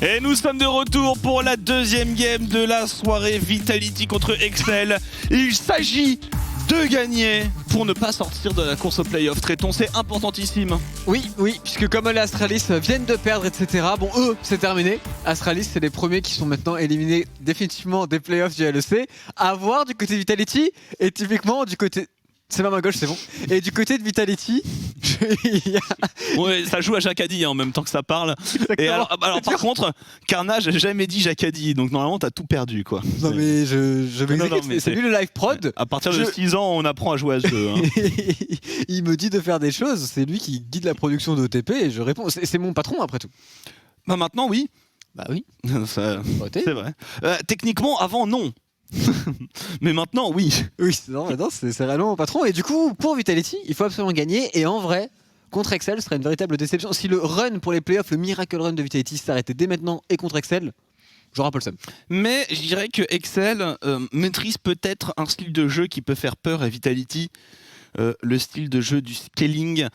Et nous sommes de retour pour la deuxième game de la soirée, Vitality contre Excel. Il s'agit de gagner pour ne pas sortir de la course au playoff. Traitons, c'est importantissime. Oui, puisque comme les Astralis viennent de perdre, etc. Bon, eux, c'est terminé. Astralis, c'est les premiers qui sont maintenant éliminés définitivement des playoffs du LEC. À voir du côté de Vitality, et typiquement du côté... C'est pas ma gauche, c'est bon. Et du côté de Vitality, ouais, ça joue à Jacadi en même temps que ça parle. Et alors par contre, Carnage n'a jamais dit Jacadi, donc normalement t'as tout perdu quoi. Non mais je m'explique, c'est lui le live prod. À partir de 6 ans, on apprend à jouer à ce jeu. Hein. Il me dit de faire des choses, c'est lui qui guide la production d'OTP et je réponds. C'est mon patron après tout. Bah maintenant oui. Bah oui. C'est vrai. Techniquement, avant non. Mais maintenant, oui. Oui, maintenant c'est réellement mon patron. Et du coup, pour Vitality, il faut absolument gagner. Et en vrai, contre Excel, ce serait une véritable déception. Si le run pour les playoffs, le miracle run de Vitality s'arrêtait dès maintenant et contre Excel, j'aurais un peu le seum. Mais je dirais que Excel maîtrise peut-être un style de jeu qui peut faire peur à Vitality. Le style de jeu du scaling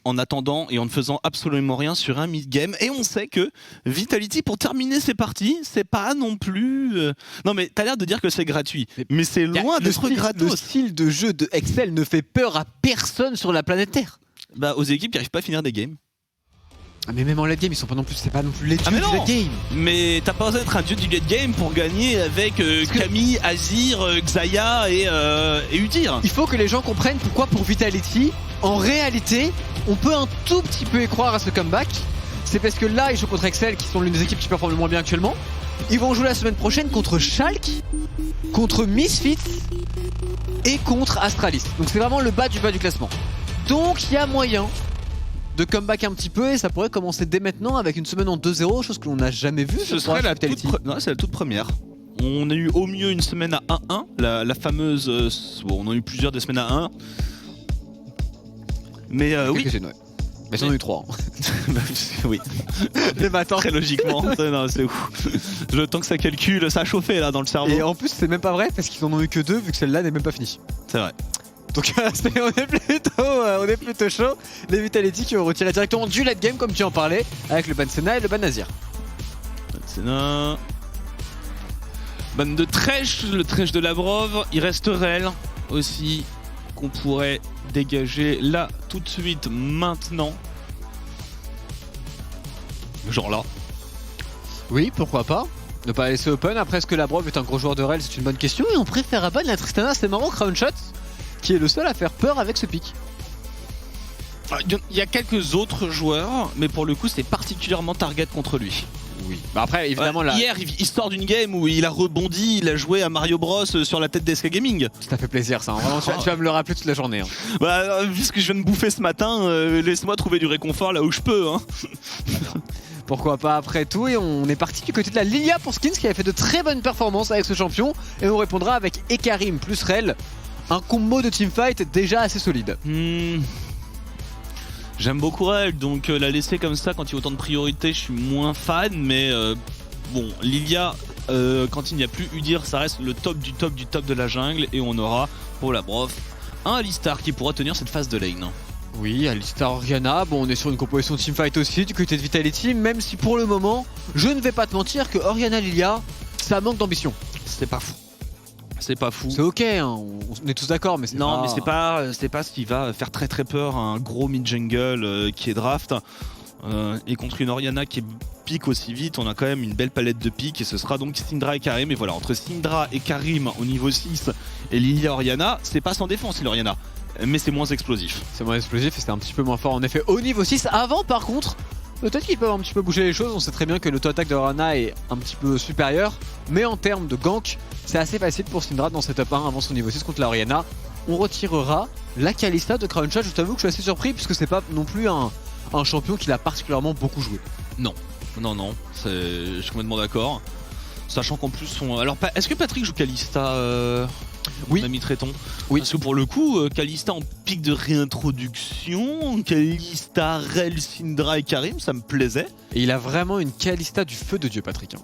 en attendant et en ne faisant absolument rien sur un mid-game. Et on sait que Vitality, pour terminer ses parties, c'est pas non plus... Non mais t'as l'air de dire que c'est gratuit, mais c'est loin d'être gratos. Le style de jeu de Excel ne fait peur à personne sur la planète Terre. Bah aux équipes qui n'arrivent pas à finir des games. Ah mais même en late game, ils sont pas non plus, c'est pas non plus les dieux du late game. Mais t'as pas besoin d'être un dieu du late game pour gagner avec Camille, Azir, Xayah et Udyr. Il faut que les gens comprennent pourquoi pour Vitality, en réalité, on peut un tout petit peu y croire à ce comeback. C'est parce que là, ils jouent contre Excel, qui sont l'une des équipes qui performent le moins bien actuellement. Ils vont jouer la semaine prochaine contre Schalke, contre Misfits et contre Astralis. Donc c'est vraiment le bas du classement. Donc il y a moyen de comeback un petit peu et ça pourrait commencer dès maintenant avec une semaine en 2-0, chose que l'on n'a jamais vue. Ce serait la toute première. On a eu au mieux une semaine à 1-1, la fameuse... bon, on en a eu plusieurs des semaines à 1. Mais oui. Ouais. Mais j'en ai eu 3. Oui. Les matins. Très logiquement. Non, c'est ouf. Le temps que ça calcule, ça a chauffé là dans le cerveau. Et en plus, c'est même pas vrai parce qu'ils en ont eu que 2 vu que celle-là n'est même pas finie. C'est vrai. Donc on est plutôt chaud. Les Vitality qui ont retiré directement du late game comme tu en parlais avec le ban Senna et le ban Azir. Ban Senna. Ban de Thresh, le Thresh de Lavrov. Il reste Rel aussi qu'on pourrait dégager là tout de suite maintenant. Genre là. Oui, pourquoi pas. Ne pas laisser open. Après, est-ce que Lavrov est un gros joueur de Rel? C'est une bonne question. Et on préfère à ban la Tristana. C'est marrant, Crownshot qui est le seul à faire peur avec ce pick. Il y a quelques autres joueurs, mais pour le coup c'est particulièrement target contre lui. Oui. Bah après évidemment là. Hier il sort d'une game où il a rebondi, il a joué à Mario Bros sur la tête d'SK Gaming. Ça fait plaisir ça, hein. Vraiment, tu vas me le rappeler toute la journée. Hein. Bah vu ce que je viens de bouffer ce matin, laisse-moi trouver du réconfort là où je peux. Hein. Pourquoi pas après tout, et on est parti du côté de la Lilia pour Skins qui avait fait de très bonnes performances avec ce champion. Et on répondra avec Ekarim plus Rel. Un combo de teamfight déjà assez solide. J'aime beaucoup Rel, donc la laisser comme ça quand il y a autant de priorités, je suis moins fan, mais bon, Lilia, quand il n'y a plus Udyr, ça reste le top du top du top de la jungle, et on aura pour la Brof un Alistar qui pourra tenir cette phase de lane. Oui, Alistar Orianna, bon on est sur une composition teamfight aussi du côté de Vitality, même si pour le moment, je ne vais pas te mentir que Orianna Lilia, ça manque d'ambition. C'est pas fou. C'est pas fou. C'est ok, hein, on est tous d'accord, mais c'est non, pas... mais c'est pas ce qui va faire très très peur à un gros mid-jungle qui est draft. Et contre une Orianna qui pique aussi vite, on a quand même une belle palette de piques et ce sera donc Syndra et Karim. Et voilà, entre Syndra et Karim au niveau 6 et Lilia Orianna, c'est pas sans défense l'Orianna, mais c'est moins explosif. C'est moins explosif et c'est un petit peu moins fort en effet au niveau 6. Avant par contre, peut-être qu'ils peuvent un petit peu bouger les choses, on sait très bien que l'auto-attaque de Orianna est un petit peu supérieur, mais en termes de gank, c'est assez facile pour Syndra dans cette top 1 avant son niveau 6 contre la Orianna. On retirera la Kalista de Crownshot, je t'avoue que je suis assez surpris puisque c'est pas non plus un champion qu'il a particulièrement beaucoup joué. Non, je suis complètement d'accord. Sachant qu'en plus, alors est-ce que Patrick joue Kalista oui. Mon ami Tréton. Oui. Parce que pour le coup, Kalista en pic de réintroduction, Kalista, Rel, Syndra et Karim, ça me plaisait. Et il a vraiment une Kalista du feu de Dieu, Patrick.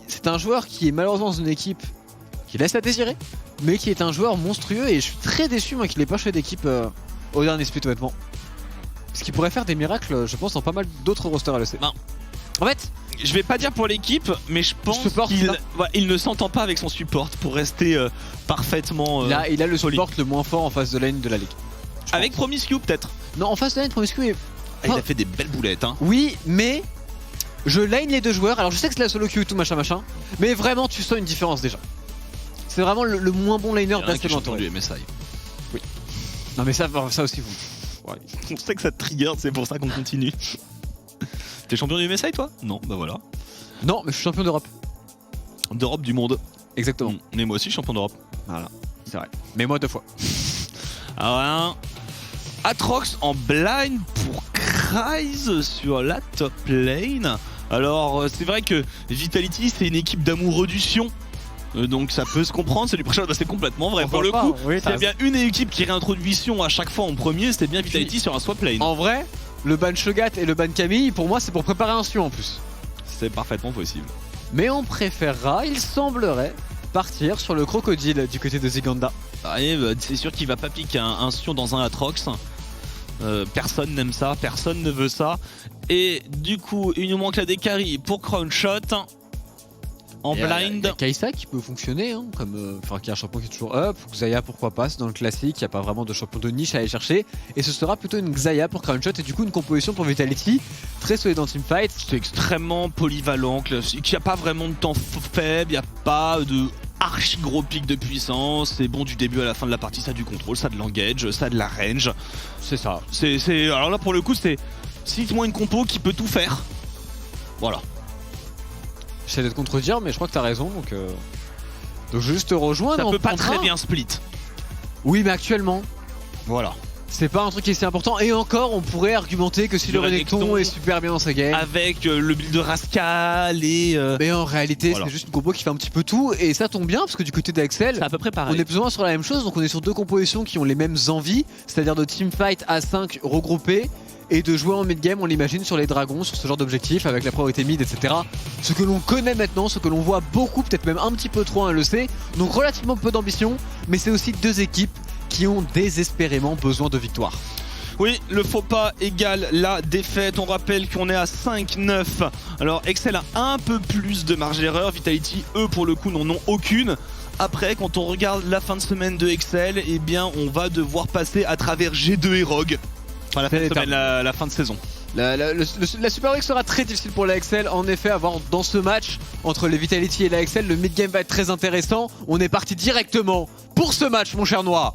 C'est un joueur qui est malheureusement dans une équipe qui laisse à désirer, mais qui est un joueur monstrueux et je suis très déçu moi qu'il n'ait pas choisi d'équipe au dernier split honnêtement. Parce qu'il pourrait faire des miracles, je pense, dans pas mal d'autres rosters LEC. En fait, je vais pas dire pour l'équipe, mais je pense Support, qu'il c'est ça. il ne s'entend pas avec son support pour rester parfaitement il a le solide. support le moins fort en face de lane de la ligue. Avec Promiscu peut-être. Non, en face de lane, Promiscu est... Ah, il a fait des belles boulettes. Hein. Oui, mais je lane les deux joueurs. Alors je sais que c'est la solo queue et tout machin, mais vraiment tu sens une différence déjà. C'est vraiment le moins bon laner de la Qui saison. champion du MSI. Non mais ça aussi vous. Ouais. On sait que ça te trigger, c'est pour ça qu'on continue. T'es champion du MSI toi? Non, bah voilà. Non, mais je suis champion d'Europe. D'Europe, du monde. Exactement. Mais moi aussi champion d'Europe. Voilà, c'est vrai. Mais moi 2 fois. Ah ouais. Atrox en blind pour Kryze sur la top lane. Alors c'est vrai que Vitality c'est une équipe d'amoureux du Sion. Donc ça peut se comprendre, c'est du pressure, c'est complètement vrai. Pour le coup, oui, c'est bien une équipe qui réintroduit Sion à chaque fois en premier, c'était bien Vitality sur un swap lane. En vrai, le ban Shogat et le ban Camille, pour moi c'est pour préparer un Sion en plus. C'est parfaitement possible. Mais on préférera, il semblerait, partir sur le crocodile du côté de Ziganda. C'est sûr qu'il va pas piquer un Sion dans un Atrox. Personne n'aime ça, personne ne veut ça. Et du coup, il nous manque la décarie pour Crownshot. En blind. Il y a Kai'Sa qui peut fonctionner, hein, comme qui est un champion qui est toujours up. Xayah pourquoi pas, c'est dans le classique, il n'y a pas vraiment de champion de niche à aller chercher. Et ce sera plutôt une Xayah pour Crownshot et du coup une composition pour Vitality très solide en teamfight. C'est extrêmement polyvalent, il n'y a pas vraiment de temps faible, il n'y a pas de archi gros pic de puissance. C'est bon du début à la fin de la partie, ça a du contrôle, ça a de l'engage, ça a de la range. C'est ça. Alors là pour le coup c'est cite-moi une compo qui peut tout faire. Voilà. J'essaie de te contredire, mais je crois que t'as raison, donc juste te rejoindre. Ça peut pas très bien split. Oui, mais actuellement, voilà. C'est pas un truc qui est si important. Et encore, on pourrait argumenter que si le Renekton est super bien dans sa game. Avec le build de Rascal et. Mais en réalité, voilà. c'est juste une compo qui fait un petit peu tout. Et ça tombe bien parce que du côté d'Axel, c'est à peu près pareil. On est plus ou moins sur la même chose. Donc on est sur deux compositions qui ont les mêmes envies. C'est-à-dire de teamfight à 5 regroupés. Et de jouer en mid-game, on l'imagine, sur les dragons, sur ce genre d'objectif, avec la priorité mid, etc. Ce que l'on connaît maintenant, ce que l'on voit beaucoup, peut-être même un petit peu trop, le sait. Donc relativement peu d'ambition, mais c'est aussi deux équipes qui ont désespérément besoin de victoire. Oui, le faux pas égale la défaite. On rappelle qu'on est à 5-9. Alors Excel a un peu plus de marge d'erreur. Vitality, eux, pour le coup, n'en ont aucune. Après, quand on regarde la fin de semaine de Excel, eh bien, on va devoir passer à travers G2 et Rogue. Enfin, la fin de semaine, la fin de saison. La Super League sera très difficile pour la Excel. En effet, avoir dans ce match entre les Vitality et la Excel, le mid-game va être très intéressant. On est parti directement pour ce match, mon cher Noah.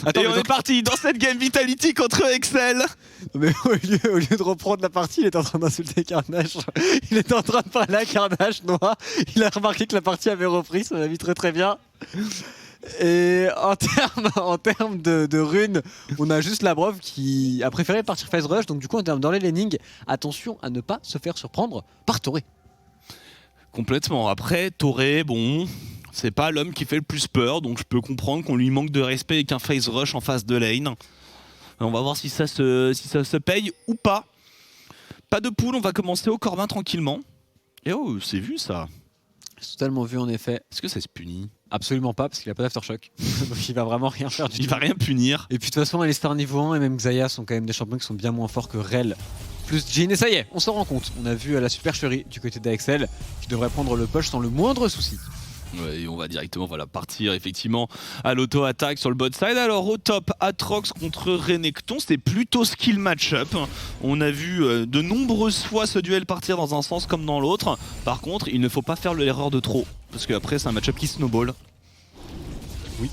Attends, et on est parti dans cette game Vitality contre Excel. Mais au lieu de reprendre la partie, il est en train d'insulter Carnage. Il est en train de parler à Carnage, Noah. Il a remarqué que la partie avait repris, ça va vite très très bien. Et en termes de runes, on a juste Labrov qui a préféré partir phase rush. Donc du coup, en termes dans les laning, attention à ne pas se faire surprendre par Toré. Complètement. Après, Toré, bon... C'est pas l'homme qui fait le plus peur, donc je peux comprendre qu'on lui manque de respect et qu'un phase rush en face de lane. On va voir si ça se paye ou pas. Pas de pool, on va commencer au Corbin tranquillement. Et oh, c'est vu ça. C'est totalement vu en effet. Est-ce que ça se punit? Absolument pas, parce qu'il a pas d'aftershock. Donc il va vraiment rien faire du tout. Il va rien punir. Et puis de toute façon, les stars niveau 1 et même Xayah sont quand même des champions qui sont bien moins forts que Rel plus Jhin. Et ça y est, on s'en rend compte. On a vu la supercherie du côté d'Axel qui devrait prendre le push sans le moindre souci. Ouais, et on va directement partir effectivement à l'auto-attaque sur le bot side. Alors au top, Atrox contre Renekton, c'était plutôt skill match-up. On a vu de nombreuses fois ce duel partir dans un sens comme dans l'autre. Par contre, il ne faut pas faire l'erreur de trop, parce qu'après c'est un match-up qui snowball. Oui,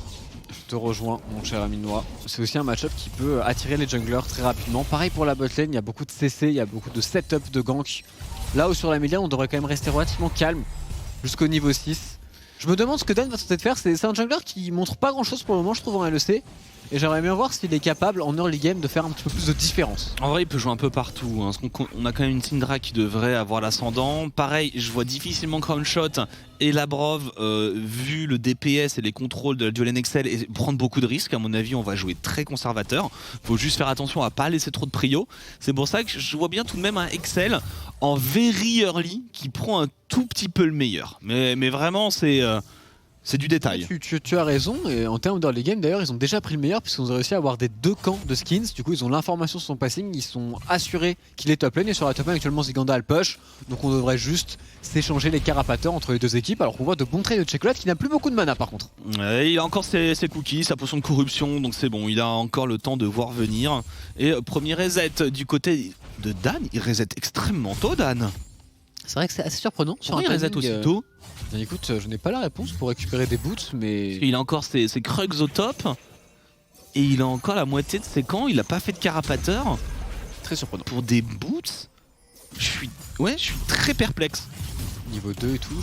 je te rejoins mon cher ami Noah. C'est aussi un match-up qui peut attirer les junglers très rapidement. Pareil pour la botlane, il y a beaucoup de CC, il y a beaucoup de setup de gank. Là où sur la mêlée, on devrait quand même rester relativement calme jusqu'au niveau 6. Je me demande ce que Dan va tenter de faire. C'est un jungler qui montre pas grand chose pour le moment, je trouve, en LEC. Et j'aimerais bien voir s'il est capable en early game de faire un petit peu plus de différence. En vrai, il peut jouer un peu partout. Hein. On a quand même une Syndra qui devrait avoir l'ascendant. Pareil, je vois difficilement Crownshot et Labrov, vu le DPS et les contrôles de la dual NXL, et prendre beaucoup de risques. À mon avis, on va jouer très conservateur. Faut juste faire attention à pas laisser trop de prio. C'est pour ça que je vois bien tout de même un Excel en very early qui prend un tout petit peu le meilleur. Mais vraiment, c'est du détail. Tu as raison, et en termes d'early game d'ailleurs ils ont déjà pris le meilleur puisqu'ils ont réussi à avoir des 2 camps de skins. Du coup ils ont l'information sur son passing, ils sont assurés qu'il est top lane, et sur la top lane actuellement Ziganda a le push. Donc on devrait juste s'échanger les carapateurs entre les deux équipes, alors qu'on voit de bons trades de Chocolate qui n'a plus beaucoup de mana par contre. Il a encore ses cookies, sa potion de corruption, donc c'est bon, il a encore le temps de voir venir. Et premier reset du côté de Dan, il reset extrêmement tôt Dan. C'est vrai que c'est assez surprenant. Pourquoi il reset aussi tôt? Écoute, je n'ai pas la réponse pour récupérer des boots, mais... Il a encore ses Krugs au top, et il a encore la moitié de ses camps, il a pas fait de carapateur. Très surprenant. Pour des boots, je suis très perplexe. Niveau 2 et tout,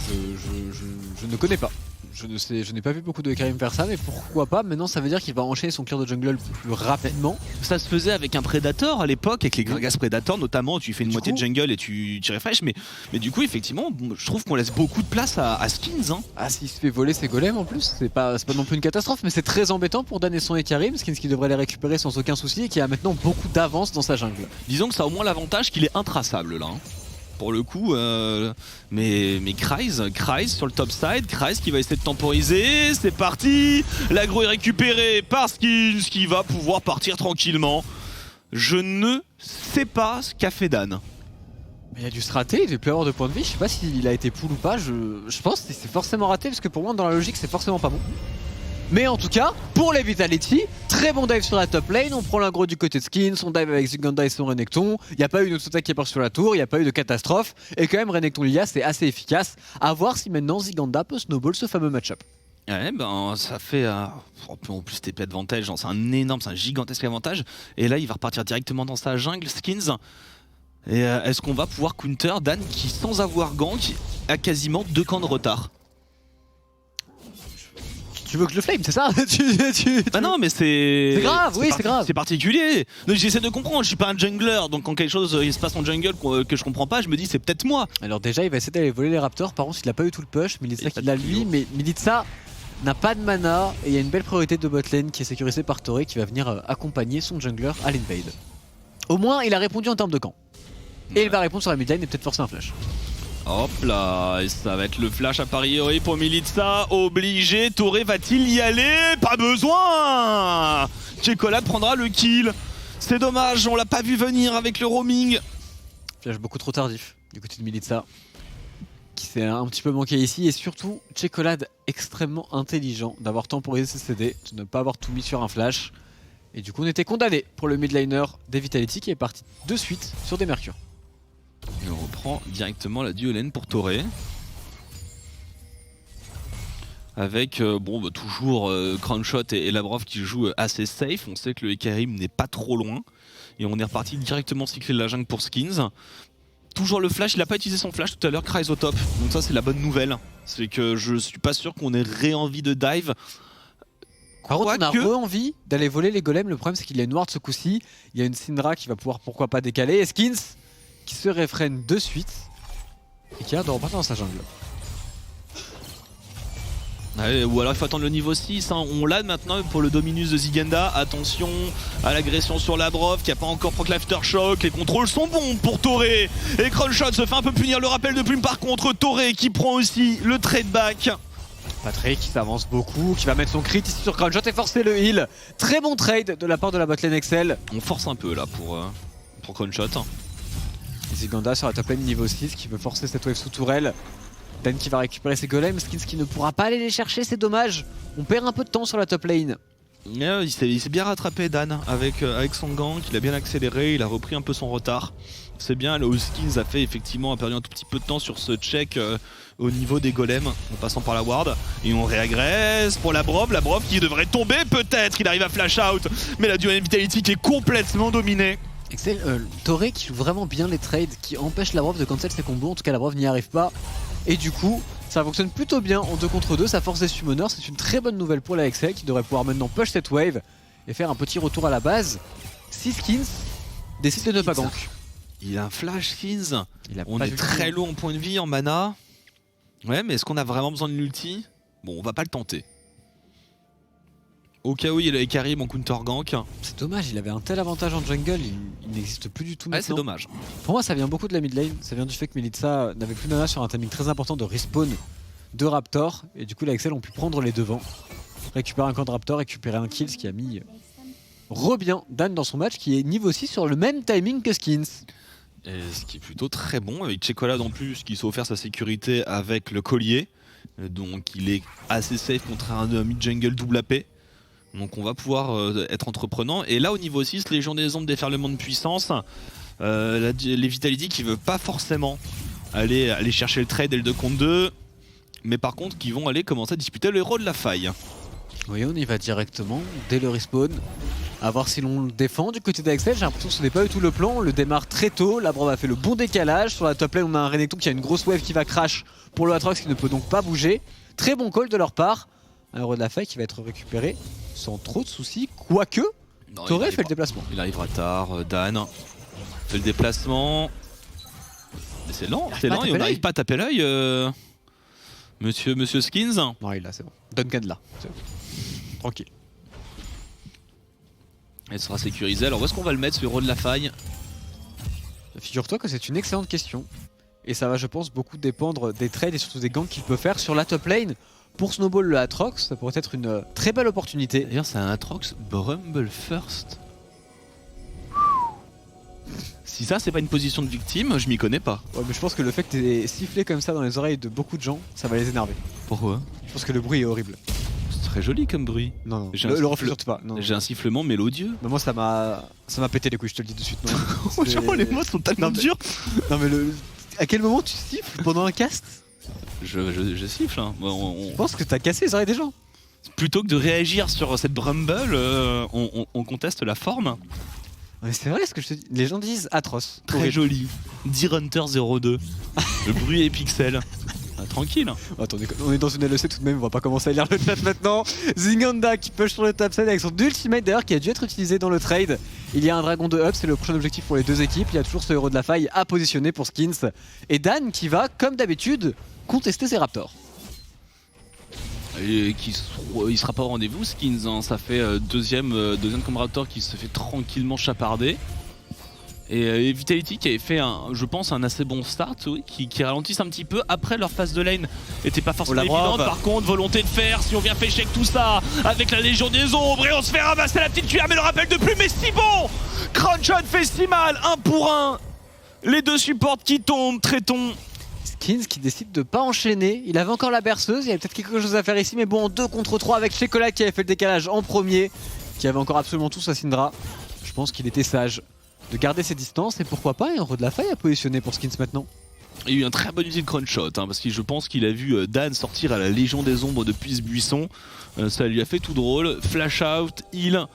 je ne connais pas. Je n'ai pas vu beaucoup de Karim faire ça, mais pourquoi pas? Maintenant, ça veut dire qu'il va enchaîner son clear de jungle plus rapidement. Ça se faisait avec un Predator à l'époque, avec les Gragas Predator notamment. Tu fais une moitié de jungle et tu refresh, mais du coup, effectivement, je trouve qu'on laisse beaucoup de place à Skins. Hein. Ah, s'il se fait voler ses golems en plus, c'est pas non plus une catastrophe, mais c'est très embêtant pour Dan et son et Karim. Skins qui devrait les récupérer sans aucun souci et qui a maintenant beaucoup d'avance dans sa jungle. Disons que ça a au moins l'avantage qu'il est intraçable là. Hein. Pour le coup, mais Kryze sur le top side, Kryze qui va essayer de temporiser, c'est parti. L'aggro est récupéré par Skins qui va pouvoir partir tranquillement. Je ne sais pas ce qu'a fait Dan. Mais il y a du straté, il devait plus avoir de points de vie, je sais pas s'il a été pull ou pas, je pense que c'est forcément raté parce que pour moi dans la logique c'est forcément pas bon. Mais en tout cas, pour les Vitality, très bon dive sur la top lane, on prend l'aggro du côté de Skins, on dive avec Ziganda et son Renekton, il n'y a pas eu une auto-attaque qui est partie sur la tour, il n'y a pas eu de catastrophe, et quand même Renekton Lilia c'est assez efficace, à voir si maintenant Ziganda peut snowball ce fameux match-up. Ouais, ben ça fait en plus TP advantage, c'est un gigantesque avantage, et là il va repartir directement dans sa jungle, Skins. Et est-ce qu'on va pouvoir counter Dan qui, sans avoir gank, a quasiment 2 camps de retard? Tu veux que je le flame, c'est ça? Bah non, mais c'est grave, oui, c'est grave. C'est particulier. Donc j'essaie de comprendre, je suis pas un jungler, donc quand quelque chose il se passe en jungle que je comprends pas, je me dis c'est peut-être moi. Alors déjà, il va essayer d'aller voler les Raptors, par contre il a pas eu tout le push, Militza qui l'a lui, mais Militza n'a pas de mana, et il y a une belle priorité de botlane qui est sécurisée par Toré qui va venir accompagner son jungler à l'invade. Au moins, il a répondu en termes de camp. Et il va répondre sur la midlane et peut-être forcer un flash. Hop là, et ça va être le flash a priori pour Militza, obligé, Toré va-t-il y aller? Pas besoin. Chocolate prendra le kill. C'est dommage, on l'a pas vu venir avec le roaming. Flash beaucoup trop tardif du côté de Militza, qui s'est un petit peu manqué ici, et surtout Chocolate extrêmement intelligent d'avoir temporisé ses CD, de ne pas avoir tout mis sur un flash. Et du coup on était condamné pour le midliner des Vitality qui est parti de suite sur des Mercure. Et on reprend directement la dual lane pour Toré. Avec toujours Crownshot et Labrov qui jouent assez safe. On sait que le Ekarim n'est pas trop loin. Et on est reparti directement cycler la jungle pour Skins. Toujours le flash, il n'a pas utilisé son flash tout à l'heure, Kryze au top. Donc ça c'est la bonne nouvelle. C'est que je suis pas sûr qu'on ait envie de dive. Par contre, on a envie d'aller voler les golems. Le problème, c'est qu'il y a une ward ce coup-ci. Il y a une Syndra qui va pouvoir pourquoi pas décaler. Et Skins qui se réfrène de suite et qui a l'air de repartir dans sa jungle. Ouais, ou alors il faut attendre le niveau 6. Hein. On l'a maintenant pour le Dominus de Ziganda. Attention à l'agression sur Labrov qui n'a pas encore proc l'aftershock. Les contrôles sont bons pour Toré. Et Crownshot se fait un peu punir. Le rappel de plume par contre. Toré qui prend aussi le trade back. Patrick qui s'avance beaucoup, qui va mettre son crit ici sur Crownshot et forcer le heal. Très bon trade de la part de la botlane Excel. On force un peu là pour Crownshot. Ziganda sur la top lane niveau 6 qui veut forcer cette wave sous tourelle. Dan qui va récupérer ses golems, Skins qui ne pourra pas aller les chercher, c'est dommage. On perd un peu de temps sur la top lane. Il s'est bien rattrapé Dan avec son gank, il a bien accéléré, il a repris un peu son retard. C'est bien, le Skins a perdu un tout petit peu de temps sur ce check au niveau des golems en passant par la ward. Et on réagresse pour Labrov qui devrait tomber peut-être, il arrive à flash out. Mais la dual Vitality qui est complètement dominée. Excel, Toré qui joue vraiment bien les trades, qui empêche Labrov de cancel ses combos, en tout cas Labrov n'y arrive pas. Et du coup, Ça fonctionne plutôt bien en 2 contre 2, ça force des summoners, c'est une très bonne nouvelle pour la XL qui devrait pouvoir maintenant push cette wave et faire un petit retour à la base. Si Skins décide de ne pas gank. Il a un flash Skins. On pas est du très tout. low en point de vie, en mana. Ouais, mais est-ce qu'on a vraiment besoin de l'ulti? Bon, on va pas le tenter. Au cas où il avait carry mon counter gank. C'est dommage, il avait un tel avantage en jungle, il n'existe plus du tout Ouais, c'est maintenant. dommage. Pour moi ça vient beaucoup de la mid lane, ça vient du fait que Melitza n'avait plus de mana sur un timing très important de respawn de Raptor. Et du coup la XL ont pu prendre les devants. Récupérer un camp de Raptor, récupérer un kill, ce qui a mis re-bien Dan dans son match qui est niveau 6 sur le même timing que Skins. Et ce qui est plutôt très bon, avec Checolade en plus qui s'est offert sa sécurité avec le collier. Donc il est assez safe contre un mid-jungle double AP. Donc on va pouvoir être entreprenant. Et là au niveau 6, Légion des Ombres, déferlement de puissance. Les Vitality qui ne veulent pas forcément aller chercher le trade et le 2 contre 2. Mais par contre qui vont aller commencer à disputer le héros de la faille. Oui, on y va directement dès le respawn. A voir si l'on le défend du côté d'Axel. J'ai l'impression que ce n'est pas du tout le plan. On le démarre très tôt. La Brave a fait le bon décalage. Sur la top lane, on a un Renekton qui a une grosse wave qui va crash pour le Atrox qui ne peut donc pas bouger. Très bon call de leur part. Un héros de la faille qui va être récupéré sans trop de soucis. Quoique, Toré fait le déplacement. Il arrivera tard. Dan fait le déplacement. Mais c'est lent, c'est lent et on n'arrive pas à taper l'œil. Monsieur Skins. Non, il est là, c'est bon. Duncan là. C'est bon. Tranquille. Elle sera sécurisée. Alors où est-ce qu'on va le mettre, ce héros de la faille? Figure-toi que c'est une excellente question. Et ça va, je pense, beaucoup dépendre des trades et surtout des ganks qu'il peut faire sur la top lane. Pour snowball le Atrox, ça pourrait être une très belle opportunité. D'ailleurs, c'est un Atrox Brumble First. Si ça, c'est pas une position de victime, je m'y connais pas. Ouais, mais je pense que le fait que t'aies sifflé comme ça dans les oreilles de beaucoup de gens, ça va les énerver. Pourquoi? Je pense que le bruit est horrible. C'est très joli comme bruit. Non, non, J'ai le refus surtout pas. Non, non. J'ai un sifflement mélodieux. Mais moi, ça m'a pété les couilles, je te le dis de suite. Non. Genre, les mots sont tellement durs. Non, mais à quel moment tu siffles pendant un cast? Je siffle. Hein. Je pense que t'as cassé les oreilles des gens. Plutôt que de réagir sur cette Brumble, on conteste la forme. Mais c'est vrai ce que je te dis. Les gens disent atroce. Très Horrible. joli. D-Runter 02. Le bruit est pixel. Ah, tranquille. Attendez, on est dans une LEC tout de même, on va pas commencer à lire le chat maintenant. Zinganda qui push sur le top side avec son ultimate d'ailleurs qui a dû être utilisé dans le trade. Il y a un dragon de up, c'est le prochain objectif pour les deux équipes. Il y a toujours ce héros de la faille à positionner pour Skins. Et Dan qui va, comme d'habitude, contester ses Raptors. Et il sera pas au rendez-vous, Skins. Hein. Ça fait deuxième Combrator qui se fait tranquillement chaparder. Et Vitality qui avait fait, je pense, un assez bon start, oui, qui ralentissent un petit peu. Après, leur phase de lane n'était pas forcément évidente. Par contre, volonté de faire, si on vient faire échec tout ça, avec la Légion des Ombres, et on se fait ramasser la petite cuillère, mais le rappel de plus, mais si bon! Crunchon fait si mal, 1 pour 1. Les deux supports qui tombent, Tréton. Skins qui décide de pas enchaîner. Il avait encore la berceuse, il y avait peut-être quelque chose à faire ici, mais bon, en 2 contre 3 avec Checolat qui avait fait le décalage en premier, qui avait encore absolument tout sa Syndra. Je pense qu'il était sage de garder ses distances et pourquoi pas un héros de la faille à positionner pour Skins maintenant. Il y a eu un très bon outil de crunchshot, hein, parce que je pense qu'il a vu Dan sortir à la Légion des Ombres depuis ce buisson. Ça lui a fait tout drôle. Flash out, heal,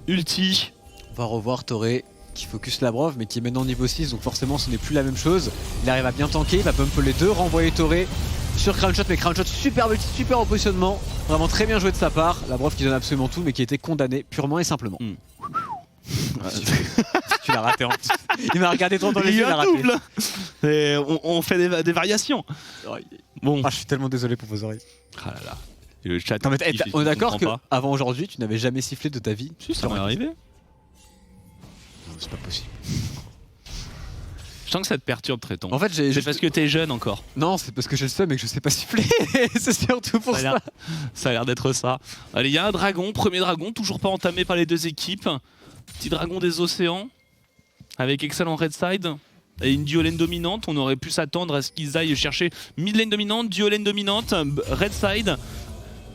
ulti. On va revoir Toré qui focus la Brove mais qui est maintenant niveau 6, donc forcément ce n'est plus la même chose. Il arrive à bien tanker, il va pump les deux, renvoyer Toré sur Crownshot, mais Crownshot super multi, super en positionnement. Vraiment très bien joué de sa part. La Brove qui donne absolument tout mais qui était condamnée purement et simplement. Tu l'as raté en plus. Il m'a regardé trop dans les yeux, il a raté. Double. Et on fait des variations. Bon. Ah, je suis tellement désolé pour vos oreilles. Ah là là. Et le chat. Non, mais on est d'accord comprend pas. qu'avant aujourd'hui, tu n'avais jamais sifflé de ta vie? Si, ça m'est arrivé. Non, c'est pas possible. Je sens que ça te perturbe, Tréton. En fait, c'est parce que t'es jeune encore. Non, c'est parce que j'ai le seum et que je sais pas siffler. C'est surtout pour ça. Ça a l'air d'être ça. Allez, il y a un dragon, premier dragon, toujours pas entamé par les deux équipes. Petit dragon des océans, avec excellent red side. Et une duo lane dominante, on aurait pu s'attendre à ce qu'ils aillent chercher mid lane dominante, duo lane dominante, red side.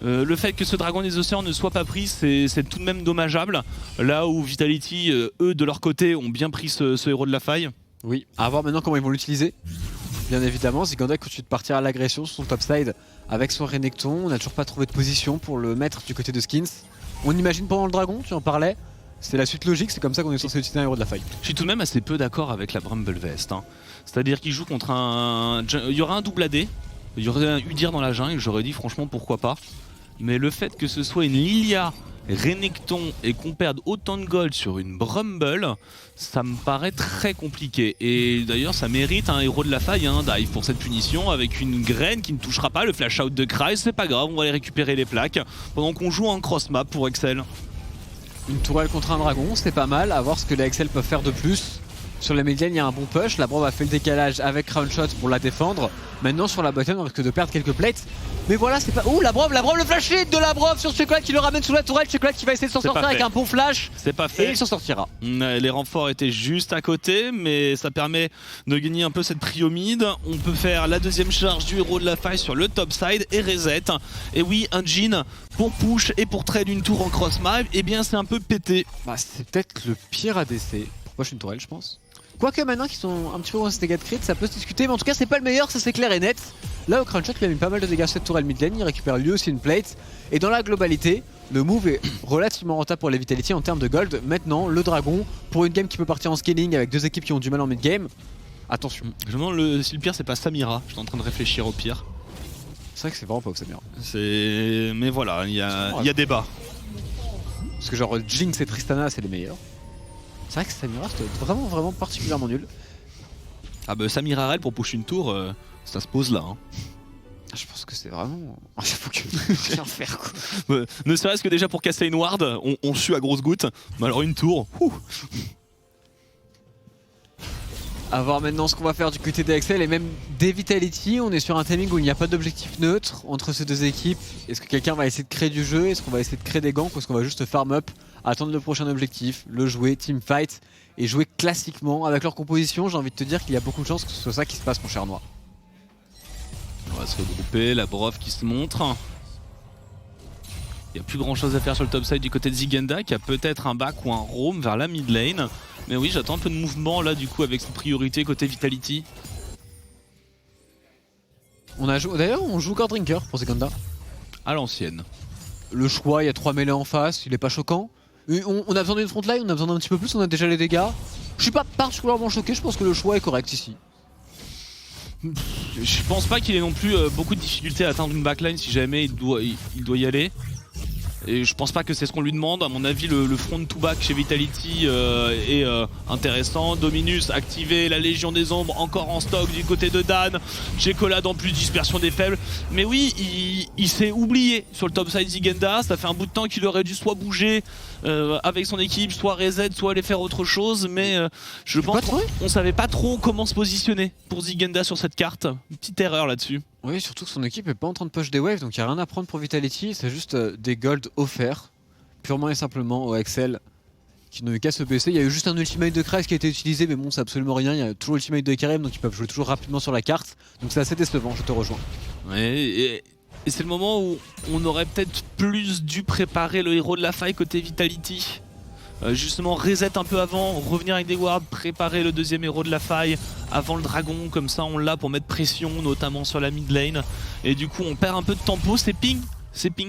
Le fait que ce dragon des océans ne soit pas pris, c'est tout de même dommageable. Là où Vitality, eux de leur côté, ont bien pris ce héros de la faille. Oui, à voir maintenant comment ils vont l'utiliser. Bien évidemment, Ziganda continue de partir à l'agression sur son topside avec son Renekton. On n'a toujours pas trouvé de position pour le mettre du côté de Skins. On imagine pendant le dragon, tu en parlais. C'est la suite logique, c'est comme ça qu'on est censé utiliser un héros de la faille. Je suis tout de même assez peu d'accord avec la Bramble Vest. Hein. C'est-à-dire qu'il joue contre un... Il y aura un double AD Il y aurait eu dire dans la jungle, j'aurais dit franchement pourquoi pas. Mais le fait que ce soit une Lilia, Renekton et qu'on perde autant de gold sur une Brumble, ça me paraît très compliqué. Et d'ailleurs ça mérite un héros de la faille, Dive, pour cette punition avec une graine qui ne touchera pas le flash out de Kryze. C'est pas grave, on va aller récupérer les plaques pendant qu'on joue en cross map pour Excel. Une tourelle contre un dragon, c'est pas mal, à voir ce que les Excel peuvent faire de plus. Sur la mid lane, il y a un bon push, la Braum a fait le décalage avec Crown Shot pour la défendre. Maintenant sur la bottom, on risque de perdre quelques plates. Mais voilà, c'est pas... Ouh, la Braum, le flash hit de la Braum sur Chocolat qui le ramène sous la tourelle. Chocolat qui va essayer de s'en sortir avec un bon flash. C'est pas fait. Et il s'en sortira. Les renforts étaient juste à côté, mais ça permet de gagner un peu cette prio mid. On peut faire la deuxième charge du héros de la faille sur le top side et reset. Et oui, un Jhin pour push et pour trade une tour en cross map, eh bien c'est un peu pété. Bah, c'est peut-être le pire ADC. Pourquoi je suis une tourelle, je pense. Quoique maintenant qu'ils sont un petit peu moins ces dégâts de crit, ça peut se discuter, mais en tout cas c'est pas le meilleur, ça c'est clair et net. Là au Crown Shot il a mis pas mal de dégâts sur cette tourelle mid lane, il récupère lui aussi une plate. Et dans la globalité, le move est relativement rentable pour les Vitality en termes de gold. Maintenant le dragon, pour une game qui peut partir en scaling avec deux équipes qui ont du mal en mid game, attention. Je me demande si le pire c'est pas Samira, je suis en train de réfléchir au pire. C'est vrai que c'est vraiment pas au Samira. Mais voilà, il y a débat. Parce que genre Jinx et Tristana c'est les meilleurs. C'est vrai que Samira ça doit être vraiment particulièrement nul. Ah bah Samira Rel pour push une tour, ça se pose là. Je pense que c'est vraiment... Faut que je vais en faire quoi. Ne serait-ce que déjà pour casser une ward, on sue à grosses gouttes, mais alors une tour, A voir maintenant ce qu'on va faire du côté d'Excel et même des Vitality. On est sur un timing où il n'y a pas d'objectif neutre entre ces deux équipes. Est-ce que quelqu'un va essayer de créer du jeu? Est-ce qu'on va essayer de créer des ganks? Ou est-ce qu'on va juste farm up, attendre le prochain objectif, le jouer, team fight et jouer classiquement avec leur composition? J'ai envie de te dire qu'il y a beaucoup de chances que ce soit ça qui se passe, mon cher Noir. On va se regrouper, la Brof qui se montre. Il n'y a plus grand chose à faire sur le top side du côté de Zigenda qui a peut-être un back ou un roam vers la mid lane. Mais oui, j'attends un peu de mouvement là du coup avec cette priorité côté Vitality. D'ailleurs on joue Gordrinker pour Zigenda. À l'ancienne. Le choix, il y a 3 mêlées en face, il est pas choquant. On a besoin d'une front line, on a besoin d'un petit peu plus, on a déjà les dégâts. Je suis pas particulièrement choqué, je pense que le choix est correct ici. Je pense pas qu'il ait non plus beaucoup de difficultés à atteindre une backline si jamais il doit y aller. Et je pense pas que c'est ce qu'on lui demande. À mon avis, le front to back chez Vitality est intéressant. Dominus activé, la Légion des Ombres encore en stock du côté de Dan. Chocolat en plus, dispersion des faibles. Mais oui, il s'est oublié sur le top side Zigenda. Ça fait un bout de temps qu'il aurait dû soit bouger avec son équipe, soit reset, soit aller faire autre chose. Mais je pense qu'on savait pas trop comment se positionner pour Zigenda sur cette carte. Une petite erreur là-dessus. Oui, surtout que son équipe est pas en train de push des waves, donc il n'y a rien à prendre pour Vitality, c'est juste des golds offerts, purement et simplement au Excel, qui n'ont eu qu'à se baisser. Il y a eu juste un ultimate de Kryze qui a été utilisé, mais bon, c'est absolument rien. Il y a toujours l'ultimate de Karim, donc ils peuvent jouer toujours rapidement sur la carte, donc c'est assez décevant, je te rejoins. Ouais, et c'est le moment où on aurait peut-être plus dû préparer le héros de la faille côté Vitality. Justement reset un peu avant, revenir avec des wards, préparer le deuxième héros de la faille avant le dragon, comme ça on l'a pour mettre pression notamment sur la mid lane. Et du coup on perd un peu de tempo, c'est ping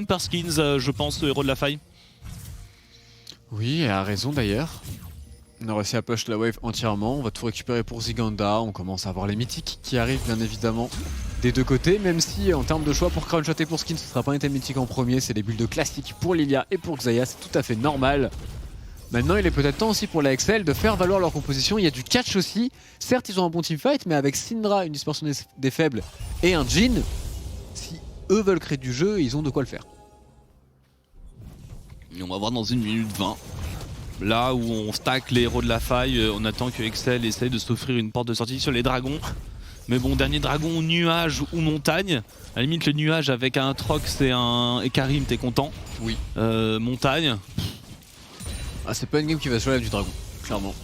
par Skins je pense le héros de la faille. Oui, elle a raison d'ailleurs. On a réussi à push la wave entièrement, on va tout récupérer pour Ziganda, on commence à avoir les mythiques qui arrivent bien évidemment des deux côtés, même si en termes de choix pour Crown Shot et pour Skins ce sera pas un item mythique en premier, c'est des builds classiques pour Lilia et pour Xayah, c'est tout à fait normal. Maintenant il est peut-être temps aussi pour la Excel de faire valoir leur composition, il y a du catch aussi, certes ils ont un bon teamfight mais avec Syndra, une dispersion des faibles et un Jhin, si eux veulent créer du jeu, ils ont de quoi le faire. Et on va voir dans 1 minute 20, là où on stack les héros de la faille, on attend que Excel essaye de s'offrir une porte de sortie sur les dragons. Mais bon, dernier dragon, nuage ou montagne. À la limite le nuage avec un Trox et Karim t'es content. Oui. Montagne. Ah, c'est pas une game qui va se jouer avec du dragon, clairement.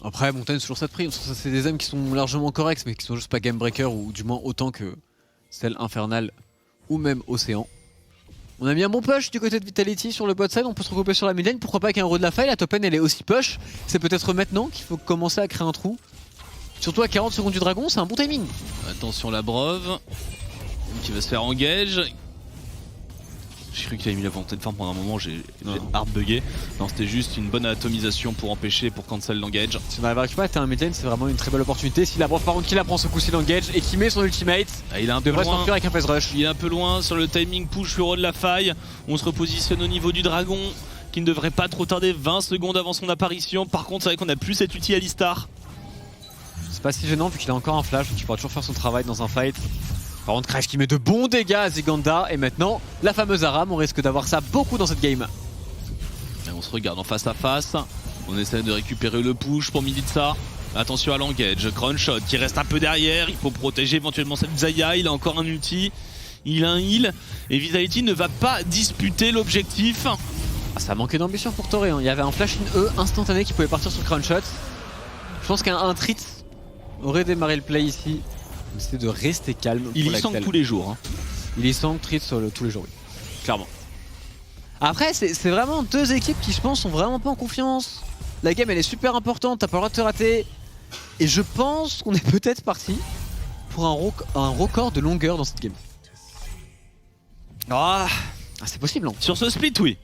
Après, montagne c'est toujours ça de prix, c'est des aims qui sont largement corrects mais qui sont juste pas game breaker ou du moins autant que celle infernale ou même océan. On a mis un bon push du côté de Vitality sur le bot side, on peut se regrouper sur la mid lane, pourquoi pas qu'un héros de la faille, la top lane elle est aussi push. C'est peut-être maintenant qu'il faut commencer à créer un trou. Surtout à 40 secondes du dragon, c'est un bon timing. Attention la Brove qui va se faire engage. cru qu'il avait mis la volonté de farm pendant un moment, j'ai hard bugué. Non, c'était juste une bonne atomisation pour empêcher, pour cancel l'engage. Si on arrive à récupérer un mid lane, c'est vraiment une très belle opportunité. Si la Brave par contre qui la prend ce coup-ci l'engage et qui met son ultimate, Ah, il est un peu devrait loin. s'enfuir avec un phase rush. Il est un peu loin sur le timing push le rôle de la faille. On se repositionne au niveau du dragon qui ne devrait pas trop tarder 20 secondes avant son apparition. Par contre, c'est vrai qu'on a plus cette ulti Alistar. C'est pas si gênant vu qu'il a encore un flash, donc il pourra toujours faire son travail dans un fight. Par contre, Crash qui met de bons dégâts à Ziganda et maintenant la fameuse Aram, on risque d'avoir ça beaucoup dans cette game. Et on se regarde en face à face. On essaie de récupérer le push pour Milica. Attention à l'engage. Crunchshot qui reste un peu derrière. Il faut protéger éventuellement cette Xayah. Il a encore un ulti. Il a un heal. Et Vitality ne va pas disputer l'objectif. Ah, ça manquait d'ambition pour Toré, hein. Il y avait un flash in E instantané qui pouvait partir sur Crunchshot. Je pense qu'un treat aurait démarré le play ici. C'était de rester calme. Il y sent tous les jours. Hein. Il y sent treat sur tous les jours, oui. Clairement. Après, c'est vraiment deux équipes qui, je pense, sont vraiment pas en confiance. La game, elle est super importante, t'as pas le droit de te rater. Et je pense qu'on est peut-être parti pour un record de longueur dans cette game. Ah, c'est possible, non? Sur ce split, oui.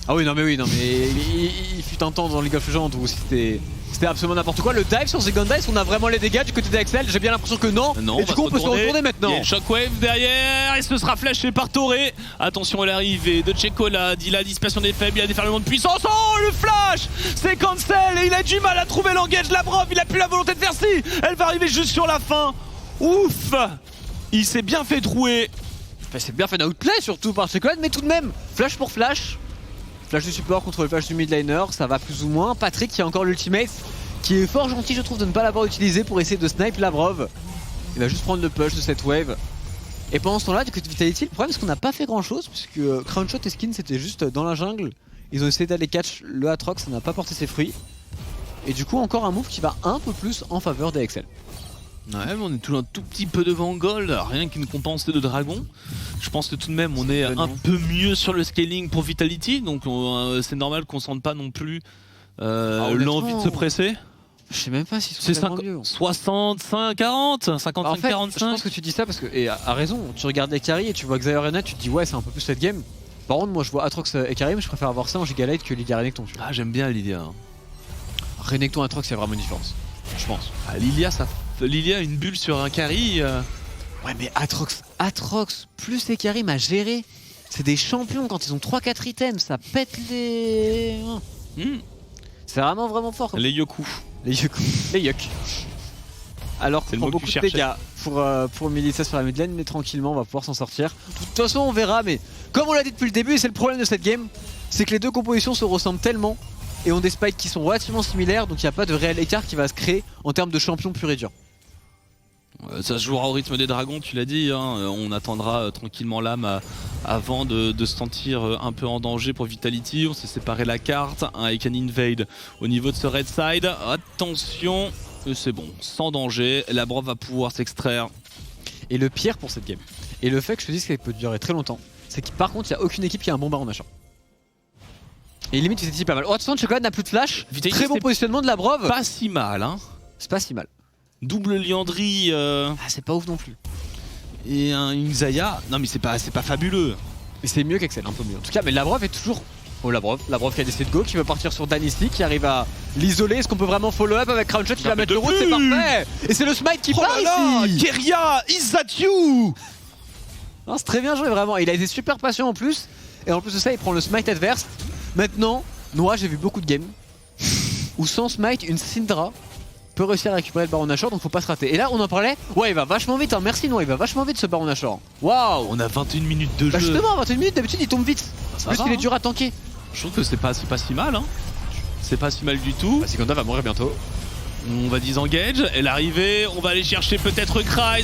Ah oui, non mais il fut un temps dans League of Legends où c'était absolument n'importe quoi. Le dive sur Ziganda, est-ce qu'on a vraiment les dégâts du côté d'Axel? J'ai bien l'impression que non. Non, et du coup on peut se retourner maintenant. Il y a une shockwave derrière et ce sera flashé par Toré. Attention à l'arrivée de Checolade, il a la dispersion des faibles, il a des ferlements de puissance. Oh le flash, c'est cancel et il a du mal à trouver l'engage de la Brave, il a plus la volonté de faire ci. Elle va arriver juste sur la fin. Ouf, il s'est bien fait trouer. Enfin, c'est bien fait d'outplay surtout par Checolade, mais tout de même, flash pour flash. Flash du support contre le flash du midliner, ça va plus ou moins. Patrick qui a encore l'ultimate, qui est fort gentil je trouve de ne pas l'avoir utilisé pour essayer de snipe Lavrov. Il va juste prendre le push de cette wave. Et pendant ce temps là du côté de Vitality, le problème c'est qu'on n'a pas fait grand chose puisque Crownshot et Skin c'était juste dans la jungle. Ils ont essayé d'aller catch le Aatrox, ça n'a pas porté ses fruits. Et du coup encore un move qui va un peu plus en faveur d'AXL. Ouais, mais on est toujours un tout petit peu devant Gold, rien qu'une compensée de dragon. Je pense que tout de même on est un peu mieux sur le scaling pour Vitality, donc c'est normal qu'on sente pas non plus l'envie de se presser. Je sais même pas s'ils sont tellement mieux. 65-40, 55-45. En fait, je pense que tu dis ça parce que, et à raison, tu regardes les carries et tu vois Xayah Renekton, tu te dis ouais c'est un peu plus cette game. Par contre moi je vois Aatrox et Karim, je préfère avoir ça en Gigalite que Lilia Renekton. Ah j'aime bien Lilia. Renekton Aatrox, il y a vraiment une différence, je pense. Ah, Lilia une bulle sur un carry. Ouais mais Aatrox plus les Karim à gérer. C'est des champions quand ils ont 3-4 items, ça pète les... C'est vraiment fort. Les Yoku. Les Yuck. Alors qu'on prend beaucoup de dégâts pour Milica sur la mid lane, mais tranquillement on va pouvoir s'en sortir. De toute façon on verra, mais comme on l'a dit depuis le début, et c'est le problème de cette game, c'est que les deux compositions se ressemblent tellement et ont des spikes qui sont relativement similaires, donc il n'y a pas de réel écart qui va se créer en termes de champion pur et dur. Ça se jouera au rythme des dragons, tu l'as dit, hein. On attendra tranquillement l'âme avant de se sentir un peu en danger pour Vitality. On s'est séparé la carte avec un invade au niveau de ce red side. Attention, c'est bon, sans danger, la Brave va pouvoir s'extraire. Et le pire pour cette game, et le fait que je te dise qu'elle peut durer très longtemps, c'est que par contre il n'y a aucune équipe qui a un bon baron d'achat. Et limite Vitality pas mal. Oh attention, Chocolat n'a plus de flash, Vitality, très bon positionnement de la Brave. Pas si mal hein. C'est pas si mal. Double liandry. Ah c'est pas ouf non plus. Et une Xayah, non mais c'est pas fabuleux. Mais c'est mieux qu'Axel, un peu mieux. En tout cas, mais la Brave est toujours... Oh la Brave qui a décidé de go, qui veut partir sur Dynasty, qui arrive à l'isoler. Est-ce qu'on peut vraiment follow up avec Crownshot qui va mettre le route? C'est parfait. Et c'est le smite qui part ici. Keria, is that you? C'est très bien joué vraiment, il a été super patient en plus. Et en plus de ça il prend le smite adverse. Maintenant, Noah j'ai vu beaucoup de games où sans smite, une Syndra peut réussir à récupérer le Baron Nashor, donc faut pas se rater. Et là on en parlait, ouais il va vachement vite, hein. Merci Noah, il va vachement vite ce Baron Nashor. Waouh. On a 21 minutes de jeu. Justement 21 minutes, d'habitude il tombe vite. Plus qu'il est dur à tanker. Je trouve que c'est pas si mal hein. C'est pas si mal du tout. Siganda va mourir bientôt. On va disengage, et l'arrivée, on va aller chercher peut-être Kreis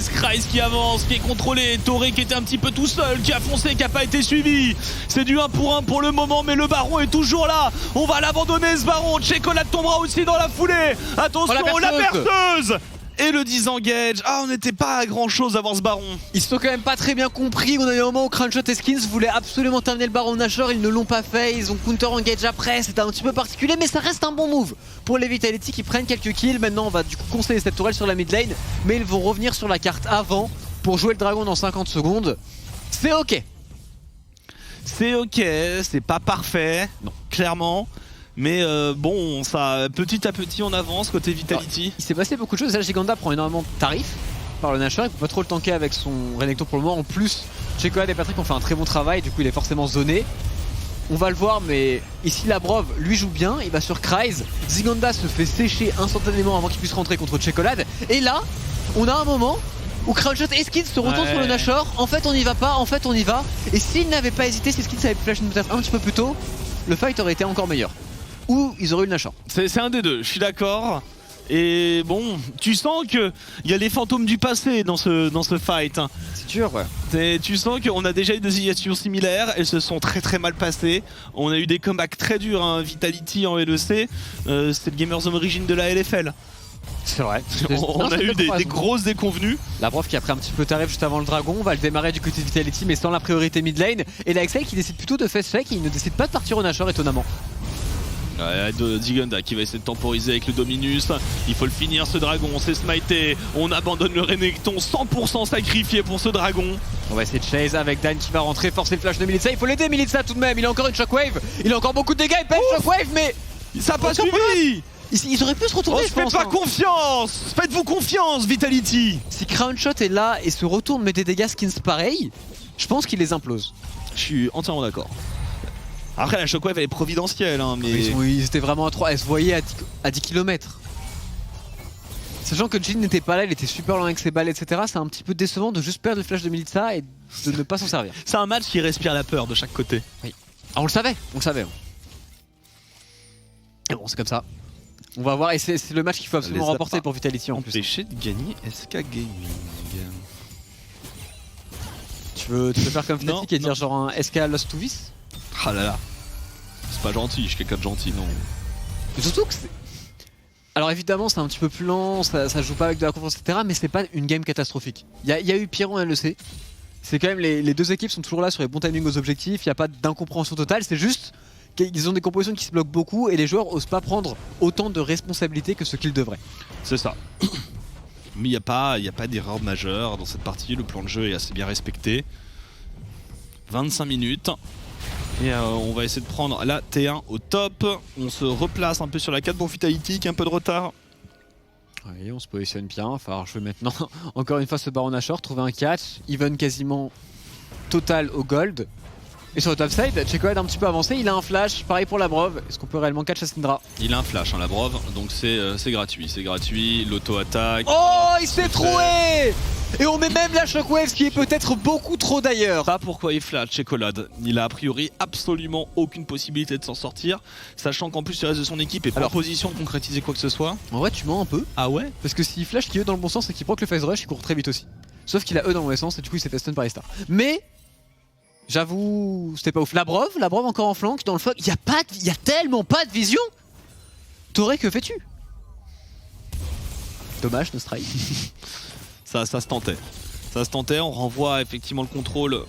qui avance, qui est contrôlé, Toré qui était un petit peu tout seul, qui a foncé, qui a pas été suivi. C'est du 1 pour 1 pour le moment, mais le baron est toujours là. On va l'abandonner ce baron, Checolade tombera aussi dans la foulée. Attention, la perceuse. Et le disengage, on n'était pas à grand chose avant ce baron. Ils se sont quand même pas très bien compris. On a eu un moment où Crownshot et Skins voulaient absolument terminer le baron Nashor, ils ne l'ont pas fait, ils ont counter engage après, c'était un petit peu particulier mais ça reste un bon move pour les Vitality qui prennent quelques kills. Maintenant on va du coup conseiller cette tourelle sur la mid lane, mais ils vont revenir sur la carte avant pour jouer le dragon dans 50 secondes. C'est ok. C'est ok, c'est pas parfait, non, clairement. Mais bon, ça, petit à petit on avance côté Vitality. Alors, il s'est passé beaucoup de choses, là Giganda prend énormément de tarifs par le Nashor, il peut pas trop le tanker avec son Renekton pour le moment. En plus, Chekolade et Patrick ont fait un très bon travail, du coup il est forcément zoné. On va le voir, mais ici Labrov lui joue bien, il va sur Kryze. Ziganda se fait sécher instantanément avant qu'il puisse rentrer contre Chekolade. Et là, on a un moment où Crownshot et Skins se retournent sur le Nashor. En fait on y va pas, en fait on y va. Et s'ils n'avaient pas hésité, si Skins avait flash peut-être un petit peu plus tôt, le fight aurait été encore meilleur. Ou ils auraient eu le Nashor. C'est un des deux, je suis d'accord. Et bon, tu sens qu'il y a les fantômes du passé dans ce fight. C'est dur, ouais. Tu sens qu'on a déjà eu des situations similaires, elles se sont très mal passées. On a eu des comebacks très durs, hein. Vitality en LEC, c'est le Gamers Origin de la LFL. C'est vrai. On a eu des grosses déconvenues. Labrov qui a pris un petit peu tarif juste avant le dragon, on va le démarrer du côté de Vitality mais sans la priorité mid lane. Et la XL qui décide plutôt de face fake et il ne décide pas de partir au Nashor étonnamment. Ziganda qui va essayer de temporiser avec le Dominus. Il faut le finir ce dragon, c'est smité. On abandonne le Renekton 100% sacrifié pour ce dragon. On va essayer de chase avec Dan qui va rentrer, forcer le flash de Militza. Il faut l'aider Militza tout de même, il a encore une shockwave. Il a encore beaucoup de dégâts, il pète shockwave mais ça a pas suivi. Ils auraient pu se retourner, je pense. Faites pas confiance. Faites-vous confiance, Vitality. Si Crownshot est là et se retourne, met des dégâts skins pareils, je pense qu'il les implose. Je suis entièrement d'accord. Après la shockwave elle est providentielle hein, mais... Ils étaient vraiment à 3, elle se voyait à 10 km. Sachant que Jhin n'était pas là, il était super loin avec ses balles etc. C'est un petit peu décevant de juste perdre le flash de Militza et de ne pas s'en servir. C'est un match qui respire la peur de chaque côté. Oui. Ah, on le savait. Et bon c'est comme ça. On va voir et c'est le match qu'il faut absolument remporter pour Vitality en plus. Empêcher de gagner SK Gaming. Tu veux faire comme Fnatic et dire genre un SK Lost to Vis? Ah là là, c'est pas gentil, je suis quelqu'un de gentil, non. Mais surtout que c'est... Alors évidemment c'est un petit peu plus lent, ça joue pas avec de la confiance etc. Mais c'est pas une game catastrophique. Il y a eu pire en LEC. C'est quand même les deux équipes sont toujours là sur les bons timings aux objectifs, il n'y a pas d'incompréhension totale, c'est juste qu'ils ont des compositions qui se bloquent beaucoup et les joueurs osent pas prendre autant de responsabilités que ce qu'ils devraient. C'est ça. Mais il n'y a pas d'erreur majeure dans cette partie, le plan de jeu est assez bien respecté. 25 minutes. Et on va essayer de prendre la T1 au top. On se replace un peu sur la 4 pour Vitality qui a un peu de retard. Oui, on se positionne bien. Il va falloir jouer maintenant encore une fois ce Baron Nashor, trouver un catch. Even quasiment total au gold. Et sur le top side, Chekolade un petit peu avancé, il a un flash, pareil pour Labrov. Est-ce qu'on peut réellement catch à Syndra? Il a un flash, hein, Labrov, donc c'est gratuit, l'auto-attaque. Oh, il s'est troué. Et on met même la shockwave, ce qui est peut-être beaucoup trop d'ailleurs. Pas pourquoi il flash Chekolade. Il a a priori absolument aucune possibilité de s'en sortir, sachant qu'en plus le reste de son équipe est pas en position de concrétiser quoi que ce soit. En vrai, tu mens un peu. Ah ouais? Parce que s'il flash qui est dans le bon sens et qu'il proc le phase rush, il court très vite aussi. Sauf qu'il a E dans le mauvais sens et du coup il s'est fait stun par les stars. Mais j'avoue, c'était pas ouf. Labrov encore en flank, dans le fog. Il y a tellement pas de vision. T'aurais que fais-tu? Dommage, no strike. Ça se tentait. Ça se tentait, on renvoie effectivement le contrôle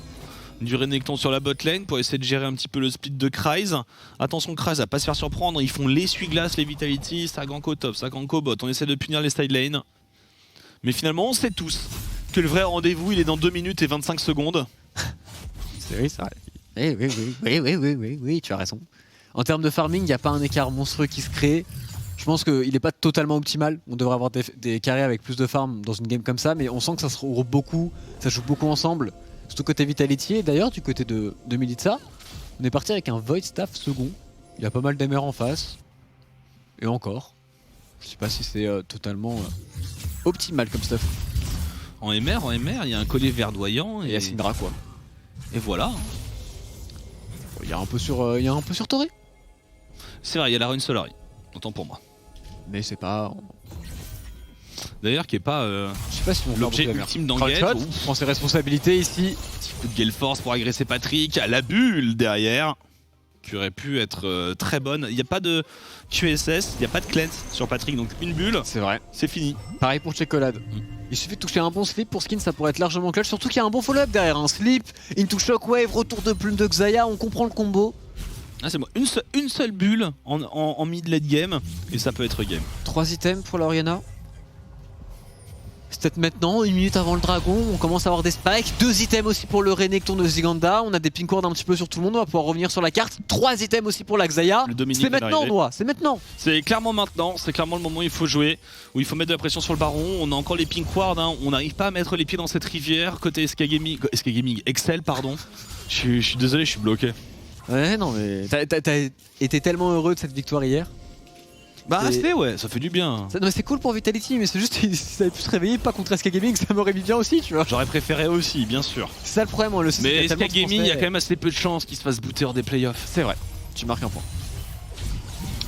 du Renekton sur la bot lane pour essayer de gérer un petit peu le split de Kryze. Attention Kryze à pas se faire surprendre, ils font l'essuie-glace les Vitality, ça gank au top, ça gank au bot. On essaie de punir les side lane. Mais finalement on sait tous que le vrai rendez-vous il est dans 2 minutes et 25 secondes. Oui, c'est vrai. Oui, tu as raison. En termes de farming, il n'y a pas un écart monstrueux qui se crée. Je pense qu'il n'est pas totalement optimal. On devrait avoir des carrés avec plus de farm dans une game comme ça, mais on sent que ça se regroupe beaucoup, ça joue beaucoup ensemble. Surtout côté Vitality, et d'ailleurs du côté de Militza, on est parti avec un Void Staff second. Il y a pas mal d'MR en face. Et encore. Je sais pas si c'est totalement optimal comme stuff. En MR, il y a un collier verdoyant et Syndra quoi. Et voilà. Il y a un peu sur Toré. C'est vrai, il y a la Rune Solari. Autant pour moi. Mais c'est pas... D'ailleurs qui est pas je sais pas si on l'objet ultime d'Engage. Prend ses responsabilités ici. Petit coup de Gale Force pour agresser Patrick. La bulle derrière. Qui aurait pu être très bonne. Il n'y a pas de QSS, il n'y a pas de cleanse sur Patrick. Donc une bulle, c'est vrai. C'est fini. Pareil pour Chekolade. Il suffit de toucher un bon slip pour Skin, ça pourrait être largement clutch. Surtout qu'il y a un bon follow-up derrière. Un slip, into shockwave, retour de plume de Xayah. On comprend le combo. Ah, c'est bon. Une seule bulle en mid-late game. Et ça peut être game. 3 items pour l'Oriana. C'est peut-être maintenant, 1 minute avant le dragon, on commence à avoir des spikes, 2 items aussi pour le Renekton de Ziganda, on a des pink wards un petit peu sur tout le monde, on va pouvoir revenir sur la carte, 3 items aussi pour la Xayah. C'est maintenant Noah, c'est maintenant. C'est clairement maintenant, c'est clairement le moment où il faut jouer, où il faut mettre de la pression sur le baron, on a encore les pink wards, hein. On n'arrive pas à mettre les pieds dans cette rivière, côté SK Gaming, Excel pardon. Je suis désolé, je suis bloqué. Ouais non mais t'as été tellement heureux de cette victoire hier. Bah ouais, ça fait du bien. Non mais c'est cool pour Vitality, mais c'est juste si ça avait pu se réveiller pas contre SK Gaming, ça m'aurait mis bien aussi, tu vois. J'aurais préféré aussi, bien sûr. C'est ça le problème, on le sait. Mais SK Gaming, il y a quand même assez peu de chances qu'ils se fassent booter hors des playoffs. C'est vrai, tu marques un point.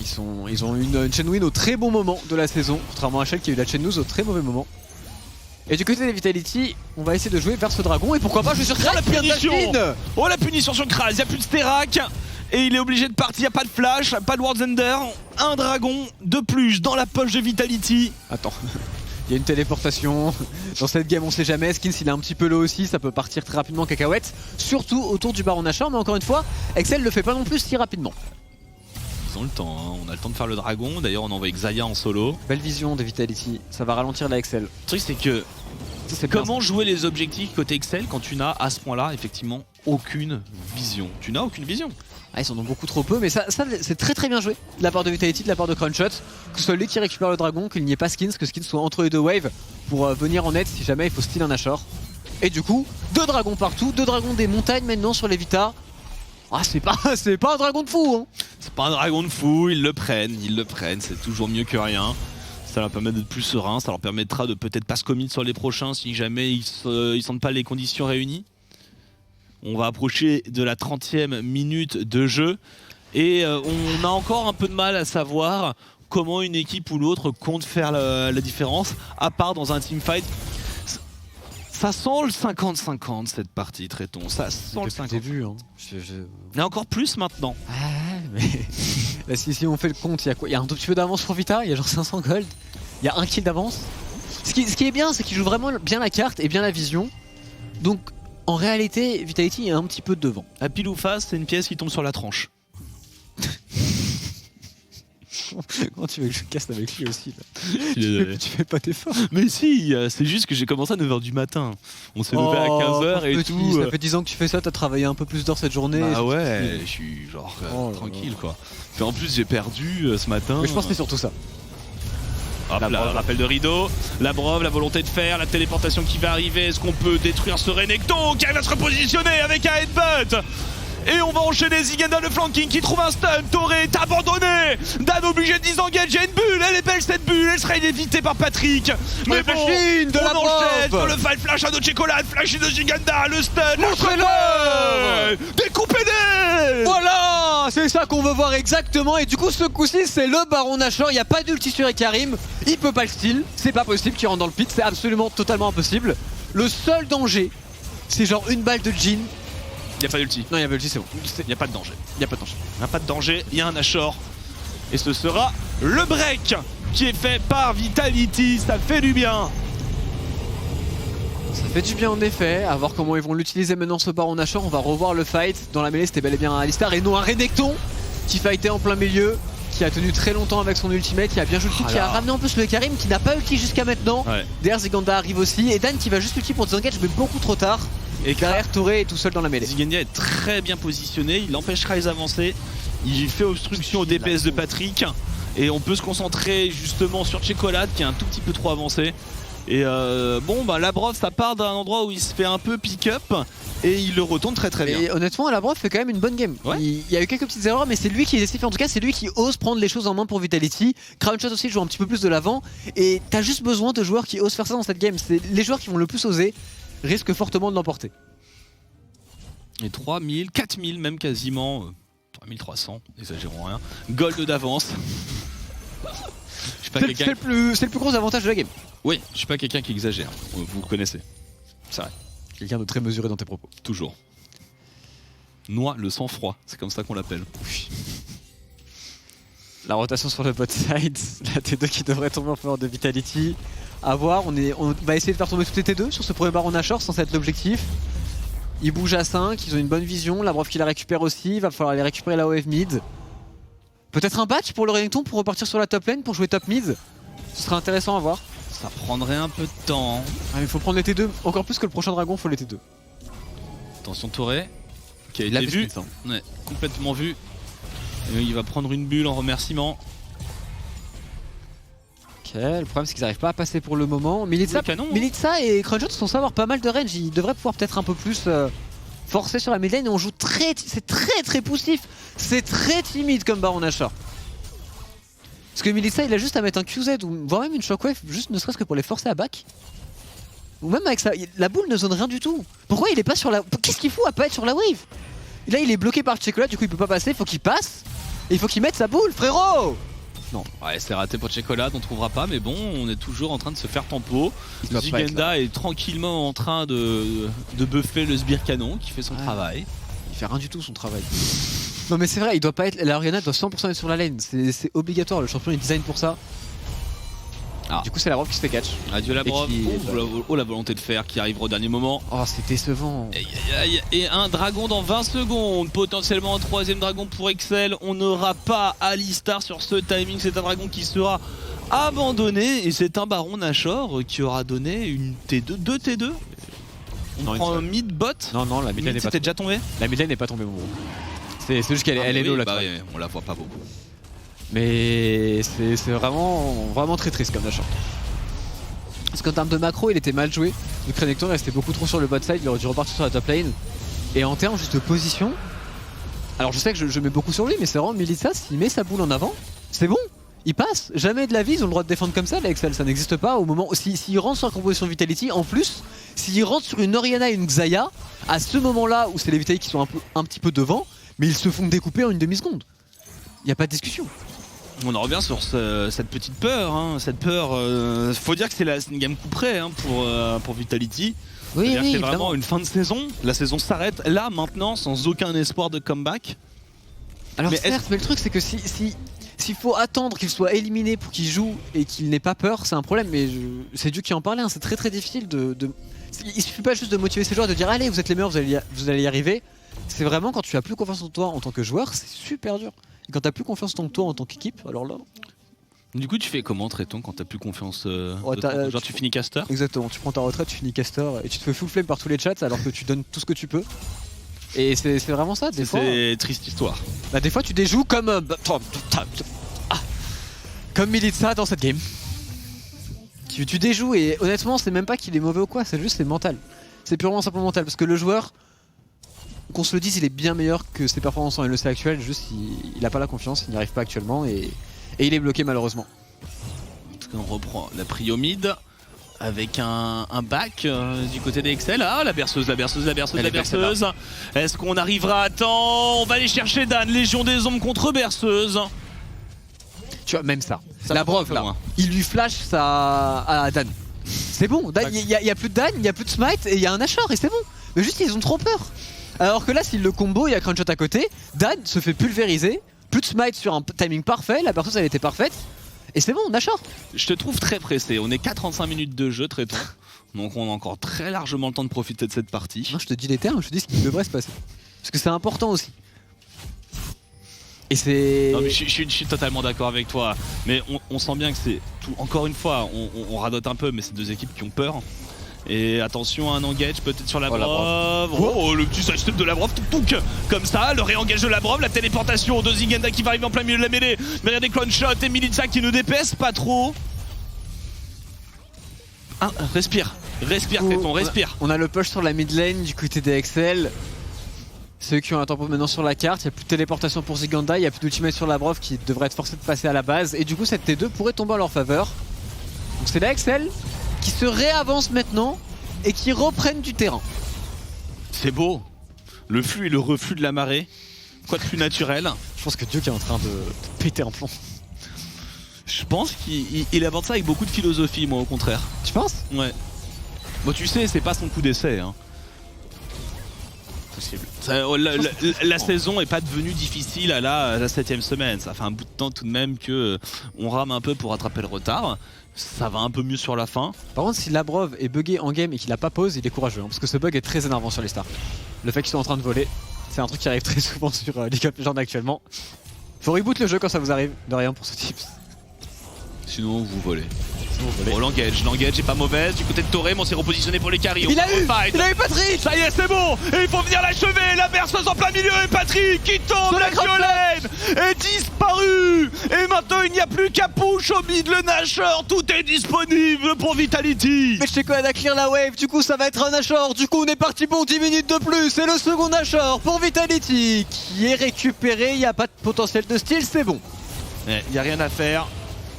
Ils ont eu une chain win au très bon moment de la saison, contrairement à Shell qui a eu la chain lose au très mauvais moment. Et du côté des Vitality, on va essayer de jouer vers ce dragon et pourquoi pas jouer sur Kraz. Oh la punition! Oh la punition sur Kraz, il n'y a plus de Sterak et il est obligé de partir, il n'y a pas de flash, pas de Wardender, un dragon de plus dans la poche de Vitality. Attends, il y a une téléportation, dans cette game on sait jamais, Skins il est un petit peu low aussi, ça peut partir très rapidement en cacahuète, surtout autour du Baron Nashor, mais encore une fois, Excel le fait pas non plus si rapidement. Ils ont le temps, hein. On a le temps de faire le dragon, d'ailleurs on envoie Xayah en solo. Belle vision de Vitality, ça va ralentir la Excel. Le truc c'est que comment jouer les objectifs côté Excel quand tu n'as à ce point là effectivement aucune vision. Tu n'as aucune vision. Ah, ils en ont beaucoup trop peu, mais ça c'est très très bien joué de la part de Vitality, de la part de Crunchshot. Que ce soit lui qui récupère le dragon, qu'il n'y ait pas Skins, que Skins soit entre les deux waves pour venir en aide si jamais il faut steal un Nashor. Et du coup, 2 dragons partout, 2 dragons des montagnes maintenant sur les Vita. Ah c'est pas un dragon de fou hein. C'est pas un dragon de fou, ils le prennent, c'est toujours mieux que rien. Ça leur permet d'être plus serein, ça leur permettra de peut-être pas se commit sur les prochains si jamais ils sentent pas les conditions réunies. On va approcher de la 30e minute de jeu et on a encore un peu de mal à savoir comment une équipe ou l'autre compte faire la différence, à part dans un teamfight. Ça sent le 50-50 cette partie, Tréton, ça sent le 50. J'ai vu hein. Et encore plus maintenant. Ah mais là, si on fait le compte, il y a quoi? Il y a un tout petit peu d'avance pour Vita, il y a genre 500 gold, il y a 1 kill d'avance. Ce qui est bien, c'est qu'il joue vraiment bien la carte et bien la vision. Donc en réalité, Vitality est un petit peu devant. À pile ou face, c'est une pièce qui tombe sur la tranche. Comment tu veux que je casse avec lui aussi là? Tu fais pas d'effort. Mais si, c'est juste que j'ai commencé à 9h du matin. On s'est levé à 15h et tout. Ça fait 10 ans que tu fais ça, t'as travaillé un peu plus d'heures cette journée. Ah ouais, je suis genre tranquille quoi. Et en plus j'ai perdu ce matin. Mais je pense que c'est surtout ça. Hop là, rappel de rideau, la brove, la volonté de faire, la téléportation qui va arriver. Est-ce qu'on peut détruire ce Renekton qui arrive à se repositionner avec un headbutt? Et on va enchaîner Ziganda le flanking qui trouve un stun. Toré est abandonné. Dan obligé de disengager une bulle. Elle est belle cette bulle. Elle sera évitée par Patrick. Mais bon, de la enchaîne sur le fight flash à notre chocolate. Flash de Ziganda. Le stun. Découpez-les. Voilà, c'est ça qu'on veut voir exactement. Et du coup, ce coup-ci, c'est le Baron Nashor. Il n'y a pas d'ulti sur Ikarim. Il peut pas le steal. C'est pas possible qu'il rentre dans le pit. C'est absolument totalement impossible. Le seul danger, c'est genre une balle de Jhin. Y'a pas d'ulti. Non, y'a pas d'ulti, c'est bon. Y'a pas de danger. Y'a pas de danger. Y'a pas de danger, y'a un Nashor. Et ce sera le break qui est fait par Vitality. Ça fait du bien. Ça fait du bien en effet. À voir comment ils vont l'utiliser maintenant ce Baron Nashor. On va revoir le fight. Dans la mêlée, c'était bel et bien un Alistar et non un Renekton qui fightait en plein milieu. Qui a tenu très longtemps avec son ultimate, qui a bien joué le coup, qui a ramené en plus le Karim qui n'a pas ulti jusqu'à maintenant. Ouais. Derrière Ziganda arrive aussi. Et Dan qui va juste ulti pour disengage mais beaucoup trop tard. Et derrière Toré est tout seul dans la mêlée. Ziganda est très bien positionné, il empêchera les avancer. Il fait obstruction au DPS de Patrick. Et on peut se concentrer justement sur Chocolate qui est un tout petit peu trop avancé. Et bon bah Labrov ça part d'un endroit où il se fait un peu pick-up. Et il le retourne très très bien. Et honnêtement Labrov fait quand même une bonne game. Ouais. Il y a eu quelques petites erreurs mais c'est lui qui les fait. En tout cas c'est lui qui ose prendre les choses en main pour Vitality. Crunchshot aussi joue un petit peu plus de l'avant. Et t'as juste besoin de joueurs qui osent faire ça dans cette game. C'est les joueurs qui vont le plus oser risquent fortement de l'emporter. Et 3000, 4000 même quasiment, 3300, n'exagérons rien, gold d'avance. C'est le plus gros avantage de la game. Oui, je suis pas quelqu'un qui exagère, vous connaissez. C'est vrai. Quelqu'un de très mesuré dans tes propos. Toujours. Noie le sang-froid, c'est comme ça qu'on l'appelle. La rotation sur le bot side, la T2 qui devrait tomber en faveur de Vitality. À voir, on va essayer de faire tomber toutes les T2 sur ce premier Baron Nashor, sans être l'objectif. Ils bougent à 5, ils ont une bonne vision, Labrov qui la récupère aussi, il va falloir aller récupérer la OF mid. Peut-être un patch pour le Renekton pour repartir sur la top lane, pour jouer top mid. Ce serait intéressant à voir. Ça prendrait un peu de temps. Ah, il faut prendre les T2, encore plus que le prochain dragon, faut les T2. Attention Toré, qui a Il a été fait vu. ce qu'il sent. Ouais, complètement vu. Et il va prendre une bulle en remerciement. Ok, le problème c'est qu'ils n'arrivent pas à passer pour le moment. Milica, Le canon, hein. Milica et Crunchot sont censés avoir pas mal de range, ils devraient pouvoir peut-être un peu plus forcer sur la mid lane et on joue c'est très poussif, c'est très timide comme Baron Nashor. Parce que Milica il a juste à mettre un QZ ou voire même une shockwave, juste ne serait-ce que pour les forcer à back. Ou même avec ça, la boule ne zone rien du tout. Pourquoi il est pas sur la... Qu'est-ce qu'il fout à pas être sur la wave? Là il est bloqué par Checolat, du coup il peut pas passer, faut qu'il passe. Et il faut qu'il mette sa boule, frérot. Non. Ouais, c'est raté pour Checolat, on trouvera pas, mais bon, on est toujours en train de se faire tempo. Il doit pas être Zigenda est tranquillement en train de buffer le sbire canon qui fait son travail. Il fait rien du tout son travail. Non mais c'est vrai, il doit pas être... La Orianna doit 100% être sur la lane, c'est obligatoire, le champion est design pour ça. Ah. Du coup c'est la Labrov qui se fait catch. Adieu la Labrov, qui- la volonté de faire qui arrive au dernier moment. Oh c'est décevant. Aïe, aïe, aïe. Et un dragon dans 20 secondes, potentiellement un troisième dragon pour Excel. On n'aura pas Alistar sur ce timing, c'est un dragon qui sera abandonné et c'est un Baron Nashor qui aura donné une T2, deux T2. On Non, prend une un seule. mid-bot. Non non la mid lane n'est pas C'était déjà tombé. La mid lane n'est pas tombée mon gros. C'est juste qu'elle elle est oui, low là. bah oui, on la voit pas beaucoup. Mais c'est vraiment très triste comme Nashor. Parce qu'en termes de macro il était mal joué. Le Krenekton restait beaucoup trop sur le bot side, il aurait dû repartir sur la top lane. Et en termes juste de position, alors je sais que je mets beaucoup sur lui, mais c'est vraiment Milica, s'il met sa boule en avant, c'est bon, il passe. Jamais de la vie ils ont le droit de défendre comme ça, la Excel, ça n'existe pas. Au moment s'il rentre sur la composition Vitality, en plus, s'il rentre sur une Orianna et une Xayah, à ce moment-là où c'est les Vitality qui sont un petit peu devant, mais ils se font découper en une demi-seconde. Il n'y a pas de discussion. On en revient sur cette petite peur. Hein. Cette peur, faut dire que c'est une game coup près hein, pour Vitality. Oui, C'est-à-dire que c'est évidemment. vraiment une fin de saison. La saison s'arrête là, maintenant, sans aucun espoir de comeback. Alors Mais certes, mais le truc c'est que s'il faut attendre qu'il soit éliminé pour qu'il joue et qu'il n'ait pas peur, c'est un problème. Mais c'est Dieu qui en parlait, hein. C'est très difficile Il suffit pas juste de motiver ses joueurs, de dire allez vous êtes les meilleurs, vous allez y arriver. C'est vraiment quand tu as plus confiance en toi en tant que joueur, c'est super dur. Et quand tu as plus confiance en toi en tant qu'équipe, alors là... Du coup, tu fais comment, Tréton, quand t'as plus confiance Ouais, de t'as- ton- Genre, tu finis caster? Exactement, tu prends ta retraite, tu finis caster et tu te fais full flame par tous les chats alors que tu donnes tout ce que tu peux. Et c'est vraiment ça, des fois. C'est triste histoire. Bah des fois tu déjoues comme comme Milica dans cette game. Tu déjoues et honnêtement c'est même pas qu'il est mauvais ou quoi, c'est juste c'est mental. C'est purement simplement mental parce que le joueur, qu'on se le dise, il est bien meilleur que ses performances en LEC actuelles, juste il a pas la confiance, il n'y arrive pas actuellement et il est bloqué malheureusement. En tout cas, on reprend la prio mid avec un back du côté des Excel. Ah, la berceuse. Elle est belle, celle-là. Est-ce qu'on arrivera à temps? On va aller chercher Dan, Légion des Ombres contre berceuse. Tu vois, même ça. Ça La va broc un peu là, loin. il lui flash ça à Dan. C'est bon, il y a plus de Dan, il y a plus de smite et il y a un Nashor et c'est bon. Mais juste ils ont trop peur. Alors que là s'il le combo, il y a Crunchot à côté, Dan se fait pulvériser, plus de smite sur un timing parfait, la berceuse elle était parfaite. Et c'est bon, Nashor. Je te trouve très pressé. On est qu'à 35 minutes de jeu, Tréton. Donc on a encore très largement le temps de profiter de cette partie. Non, je te dis les termes, je te dis ce qui devrait se passer. Parce que c'est important aussi. Et c'est... Non, mais je suis totalement d'accord avec toi. Mais on sent bien que c'est tout. Encore une fois, on radote un peu, mais c'est deux équipes qui ont peur. Et attention à un engage peut-être sur la Oh, Labrov. Labrov. Oh, le petit side step de Labrov, touk, comme ça, le réengage de Labrov, la téléportation de Zigenda qui va arriver en plein milieu de la mêlée. Mais regardez Clonshot et Milica qui ne dépaissent pas trop. Ah, respire, Tréton, respire. On a le push sur la mid lane du côté des XL. Ceux qui ont un tempo maintenant sur la carte, il n'y a plus de téléportation pour Ziganda, il n'y a plus d'ultimate sur Labrov qui devrait être forcé de passer à la base. Et du coup cette T2 pourrait tomber en leur faveur. Donc c'est la XL qui se réavance maintenant et qui reprennent du terrain. C'est beau. Le flux et le reflux de la marée. Quoi de plus naturel? Je pense que Dieu qui est en train de péter un plomb. Je pense qu'il aborde ça avec beaucoup de philosophie, moi au contraire. Tu penses? Ouais. Bon, tu sais, c'est pas son coup d'essai. Hein. Possible. La saison est pas devenue difficile à la 7ème semaine. Ça fait un bout de temps tout de même que on rame un peu pour rattraper le retard. Ça va un peu mieux sur la fin. Par contre, si Labrov est bugué en game et qu'il a pas pause, il est courageux. Parce que ce bug est très énervant sur les stars. Le fait qu'ils soient en train de voler, c'est un truc qui arrive très souvent sur League of Legends actuellement. Faut reboot le jeu quand ça vous arrive. De rien pour ce tips. Sinon, vous volez. Oh, l'engage est pas mauvaise. Du côté de Toré, mais on s'est repositionné pour les carries. Il a eu Patrick. Ça y est, c'est bon. Et il faut venir l'achever. La berceuse en plein milieu. Et Patrick qui tombe. Sur la La violette est disparue. Et maintenant, il n'y a plus qu'à push au mid le Nashor. Tout est disponible pour Vitality. Mais Checolade a clear la wave, du coup ça va être un Nashor, du coup on est parti pour 10 minutes de plus, c'est le second Nashor pour Vitality qui est récupéré, il n'y a pas de potentiel de steal, c'est bon. Il n'y a rien à faire.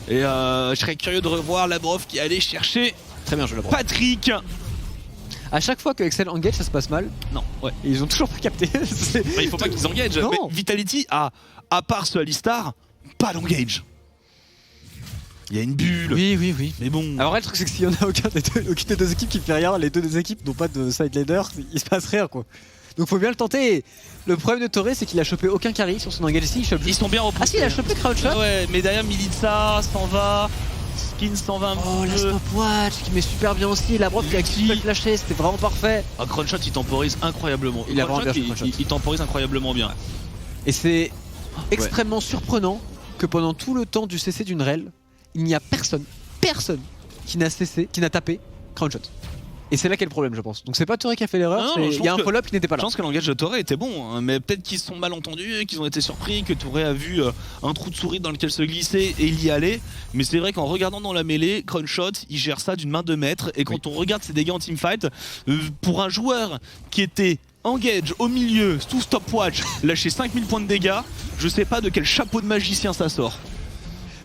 Et je serais curieux de revoir Labrov qui allait chercher Très bien joué la Patrick. À chaque fois que Excel engage ça se passe mal, Non, ouais. et ils ont toujours pas capté. Bah, il faut pas qu'ils engagent. Non. Mais Vitality a, à part ce Alistar, pas d'engage. Il y a une bulle. Oui. Mais bon. Alors le truc c'est que s'il y en a aucune des deux équipes qui fait rien, les deux équipes n'ont pas de side leader, il se passe rien quoi. Donc faut bien le tenter. Le problème de Toré c'est qu'il a chopé aucun carry sur son engage ici, il chope Ils sont bien repoussés. Ah si, il a chopé crowd shot. Ouais, mais derrière Milica s'en va. Skin s'en va un Oh petit la peu. stopwatch qui met super bien aussi, la broche qui a Lucky. flashé, c'était vraiment parfait. Ah, Crunchshot il temporise incroyablement. Il a vraiment bien fait, il, Crunchshot. il temporise incroyablement bien. Et c'est extrêmement surprenant que pendant tout le temps du CC d'une rel, il n'y a personne qui n'a tapé crowd shot. Et c'est là qu'est le problème je pense. Donc c'est pas Toré qui a fait l'erreur, Ah non, c'est- je il y a un pense que- follow-up qui n'était pas Je là. pense que l'engage de Toré était bon, hein, mais peut-être qu'ils se sont mal entendus, qu'ils ont été surpris, que Toré a vu un trou de souris dans lequel se glisser et il y allait. Mais c'est vrai qu'en regardant dans la mêlée, Crunchshot, il gère ça d'une main de maître. Et quand on regarde ses dégâts en teamfight, pour un joueur qui était engage au milieu, sous stopwatch, lâcher 5000 points de dégâts, je sais pas de quel chapeau de magicien ça sort.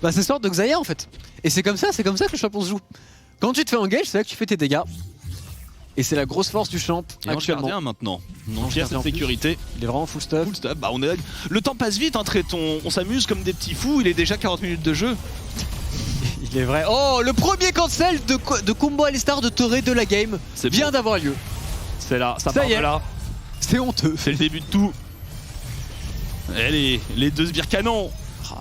Bah c'est sorte de Xayah en fait. Et c'est comme ça que le champion se joue. Quand tu te fais engage, c'est là que tu fais tes dégâts. Et c'est la grosse force du champ Et Ange actuellement. Gardien maintenant. Donc Ange il y a Gardien cette en plus. sécurité. Il est vraiment full stuff. Cool stuff. Bah, le temps passe vite, hein, Tréton. On s'amuse comme des petits fous. Il est déjà 40 minutes de jeu. Il est vrai. Oh, le premier cancel de combo Alistar de Toré de la game C'est vient bon. d'avoir lieu. C'est là, ça Ça part y est. de là. C'est honteux. C'est le début de tout. Et les deux sbires canons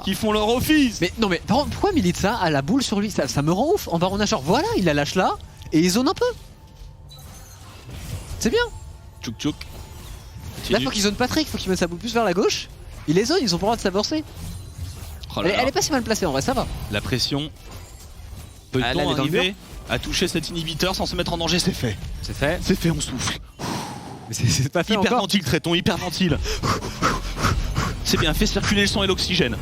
qui font leur office. Mais non mais par contre, pourquoi Milica a la boule sur lui, ça me rend ouf. En Baron Nashor, voilà, il la lâche là et il zone un peu. C'est bien. Tchouk tchouk. Là faut qu'il zone Patrick, faut qu'il mette sa boule plus vers la gauche. Il les zone, ils ont pas le droit de s'avorcer. Oh là là. Elle est pas si mal placée en vrai, ça va. La pression. Ah, là, elle Peut-on est dans le arriver à toucher cet inhibiteur sans se mettre en danger? C'est fait. C'est fait. C'est fait, on souffle. Mais c'est pas fait encore. Hyperventile, Tréton, hyperventile. C'est bien, fait circuler le sang et l'oxygène.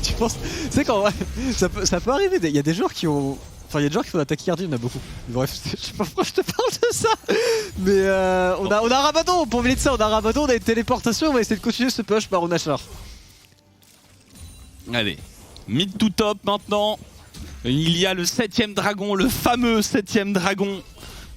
Tu penses, tu sais qu'en vrai, ça peut arriver. Il y a des joueurs qui ont. Enfin, il y a des joueurs qui font la tachycardie, il y en a beaucoup. Bref, je sais pas pourquoi je te parle de ça. Mais on a Rabadon, pour venir de ça, on a Rabadon, on a une téléportation, on va essayer de continuer ce push par Onachar. Allez, mid to top maintenant. Il y a le 7ème dragon, le fameux 7ème dragon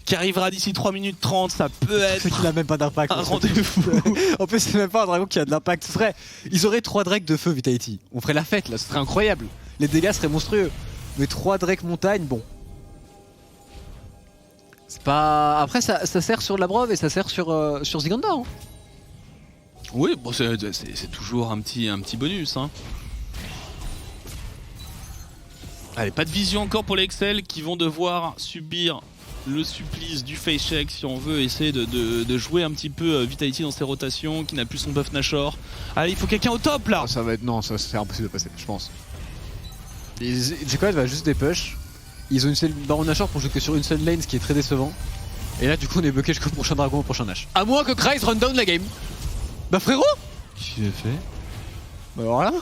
qui arrivera d'ici 3 minutes 30. Ça peut être C'est qu'il a même pas d'impact. un rendez-vous. En plus, c'est même pas un dragon qui a de l'impact. Ce serait. Ils auraient 3 drakes de feu, Vitality. On ferait la fête là, ce serait incroyable. Les dégâts seraient monstrueux. Mais 3 drakes montagne, bon. C'est pas. Après, ça sert sur Labrov et ça sert sur Ziganda. Hein. Oui, bon, c'est toujours un petit bonus. Hein. Allez, pas de vision encore pour les Excel qui vont devoir subir le supplice du face check si on veut essayer de jouer un petit peu Vitality dans ses rotations, qui n'a plus son buff Nashor. Allez, il faut quelqu'un au top là. Ça va être. Non, ça c'est impossible de passer, je pense. Jekyll va juste des push. Ils ont une seule Baron Nashor pour jouer que sur une seule lane, ce qui est très décevant. Et là, du coup, on est bloqué jusqu'au prochain dragon, au prochain Nash. À moins que Kryze run down la game. Bah, frérot! Qu'est-ce qu'il a fait? Bah, alors là?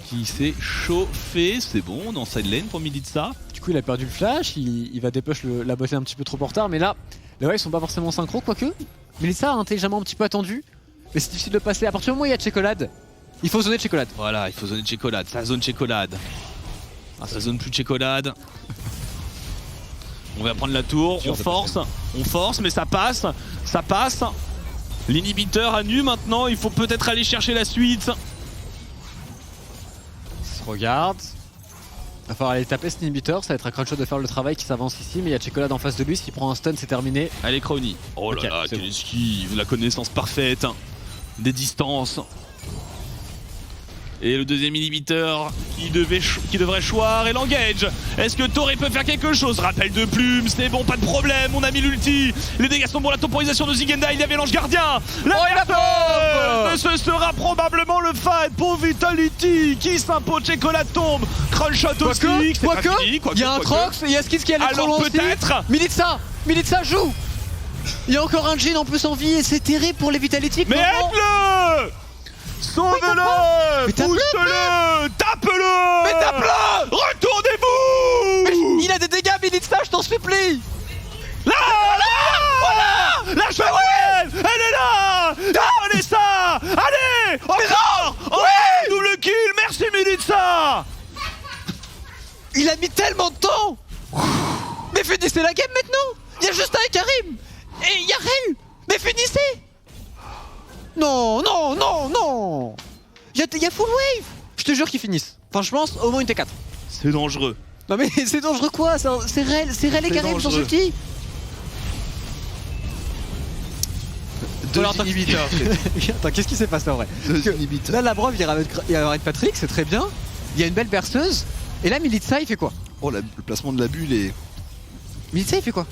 Qui s'est chauffé, c'est bon, dans side lane pour Milica. Du coup, il a perdu le flash, il va dépush la botlane un petit peu trop en retard, mais là, les waves sont pas forcément synchro, quoique. Melissa a intelligemment un petit peu attendu, mais c'est difficile de passer. À partir du moment où il y a Checolade, il faut zoner Checolade. Voilà, il faut zoner Checolade, ça zone Checolade. Ah, ça zone plus Checolade. On va prendre la tour, on force, mais ça passe. L'inhibiteur à nu maintenant, il faut peut-être aller chercher la suite. Il se regarde. Il va falloir aller taper cet inhibiteur, ça va être à Crunchshot de faire le travail qui s'avance ici, mais il y a Checolade en face de lui, s'il prend un stun c'est terminé. Allez Crowny. Oh là Ok, là, c'est quel bon. esquive, la connaissance parfaite des distances. Et le deuxième inhibiteur qui devrait choir et l'engage. Est-ce que Toré peut faire quelque chose? Rappel de plume, c'est bon, pas de problème, on a mis l'ulti. Les dégâts sont pour la temporisation de Zigenda, il y avait l'ange gardien. Ce sera probablement le fight pour Vitality qui s'impose, Checola tombe. Crunch shot aussi, quoique, il y a un Trox, il y a Skins qui allait trop loin aussi. Peut-être Militza joue. Il y a encore un Jhin en plus en vie et c'est terrible pour les Vitality. Mais aide-le! Sauve-le! Booste-le! Tape-le! Mais tape-le! Retournez-vous! Il a des dégâts, Militza, je t'en supplie! Là! Voilà! La chevalière! Elle est là! Allez ça! Allez! Encore! Oui! Double kill! Merci Militza! Il a mis tellement de temps! Mais finissez la game maintenant! Il y a juste un Karim! Et il y a Rel! Mais finissez! Non! Il y a full wave! Je te jure qu'ils finissent. Enfin, je pense au moins une T4. C'est dangereux. Non mais c'est dangereux quoi? C'est Rel et Karim sans ulti! Deux inhibiteurs. Attends, qu'est-ce qui s'est passé en vrai? Là, la Brov, il arrête Patrick, c'est très bien. Il y a une belle berceuse. Et là, Militza, il fait quoi? Oh, le placement de la bulle est... Militza, il fait quoi?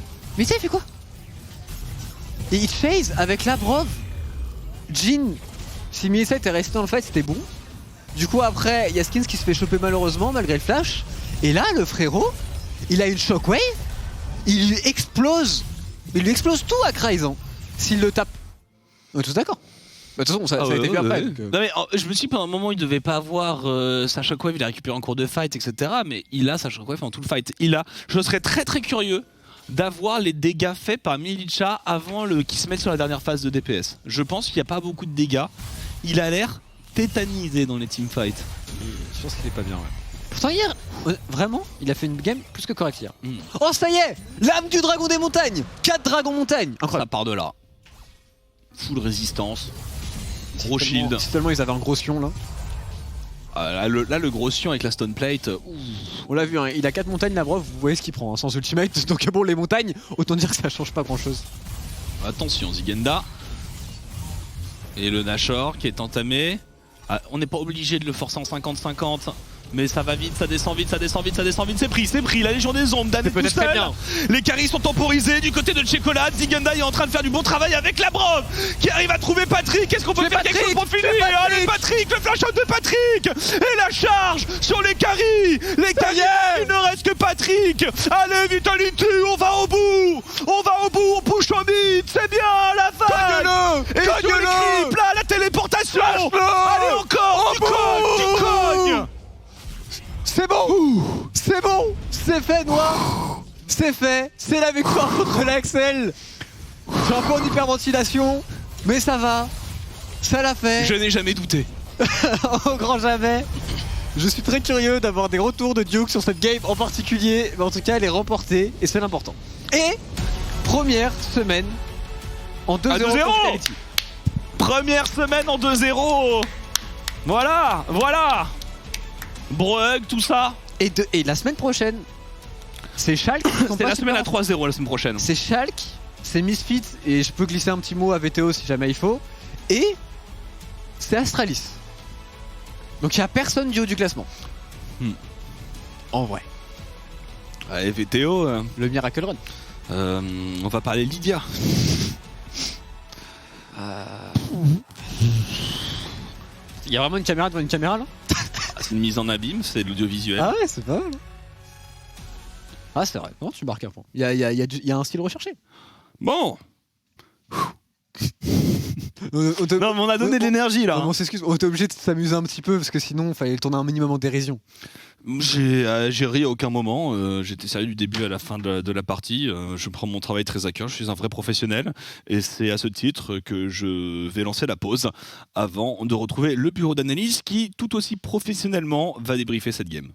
Et il chase avec la Brov. Jhin, si Militza était resté dans le fight, c'était bon. Du coup, après, il y a Skins qui se fait choper malheureusement, malgré le flash. Et là, le frérot, il a une shockwave. Il lui explose tout à Cryzan s'il le tape. On est tous d'accord. Bah, de toute façon, ça a été vu après. Donc, Non mais je me suis dit pendant un moment il devait pas avoir sa shockwave, il a récupéré en cours de fight, etc. Mais il a sa shockwave en tout le fight. Je serais très très curieux d'avoir les dégâts faits par Milicha avant qu'il se mette sur la dernière phase de DPS. Je pense qu'il n'y a pas beaucoup de dégâts. Il a l'air tétanisé dans les teamfights. Je pense qu'il est pas bien, ouais. Pourtant hier, vraiment, il a fait une game plus que correcte hier. Mm. Oh ça y est, l'âme du dragon des montagnes. 4 dragons montagnes. Ça Incroyable. part de là. Full résistance. Gros shield. Si seulement ils avaient un gros sion là. Là, le gros sion avec la stone plate. On l'a vu, hein, il a 4 montagnes la Brov, vous voyez ce qu'il prend hein, sans ultimate. Donc bon, les montagnes, autant dire que ça change pas grand chose. Attention Zigenda. Et le Nashor qui est entamé. Ah, on n'est pas obligé de le forcer en 50-50. Mais ça va vite, ça descend vite, c'est pris, la Légion des Ombres, Dan est tout seul. Les carries sont temporisés du côté de Checolat. Zigenda est en train de faire du bon travail avec la Brov qui arrive à trouver Patrick. Est-ce qu'on peut faire quelque chose pour finir? Allez Patrick, le flash out de Patrick. Et la charge sur les carries. Les carries, il ne reste que Patrick. Allez Vitality, on va au bout, on push au mid, c'est bien la vague. Et sur les creeps, là, la téléportation. Allez encore, tu cognes. C'est bon, c'est fait Noir. C'est fait, c'est la victoire contre l'Axel. Je suis un peu en hyperventilation, mais ça va, ça l'a fait. Je n'ai jamais douté. Au grand jamais. Je suis très curieux d'avoir des retours de Duke sur cette game en particulier, mais en tout cas elle est remportée et c'est l'important. Et première semaine en 2-0 pour Vitality. Première semaine en 2-0. Voilà. Brug, tout ça. Et la semaine prochaine, c'est Schalke. C'est la semaine à 3-0 la semaine prochaine. C'est Schalke, c'est Misfits, et je peux glisser un petit mot à VTO si jamais il faut. Et c'est Astralis. Donc il n'y a personne du haut du classement. En vrai. Allez, VTO. Le Miracle Run. On va parler Lydia. Il y a vraiment une caméra devant une caméra là? C'est une mise en abîme, c'est de l'audiovisuel. Ah ouais, c'est pas mal. Ah c'est vrai, non, tu marques un point. Il y a un style recherché. Bon. Non mais on a donné de l'énergie là. On s'excuse, on était obligé de s'amuser un petit peu parce que sinon il fallait le tourner un minimum en dérision. J'ai ri à aucun moment, j'étais sérieux du début à la fin de la partie, je prends mon travail très à cœur, je suis un vrai professionnel et c'est à ce titre que je vais lancer la pause avant de retrouver le bureau d'analyse qui tout aussi professionnellement va débriefer cette game.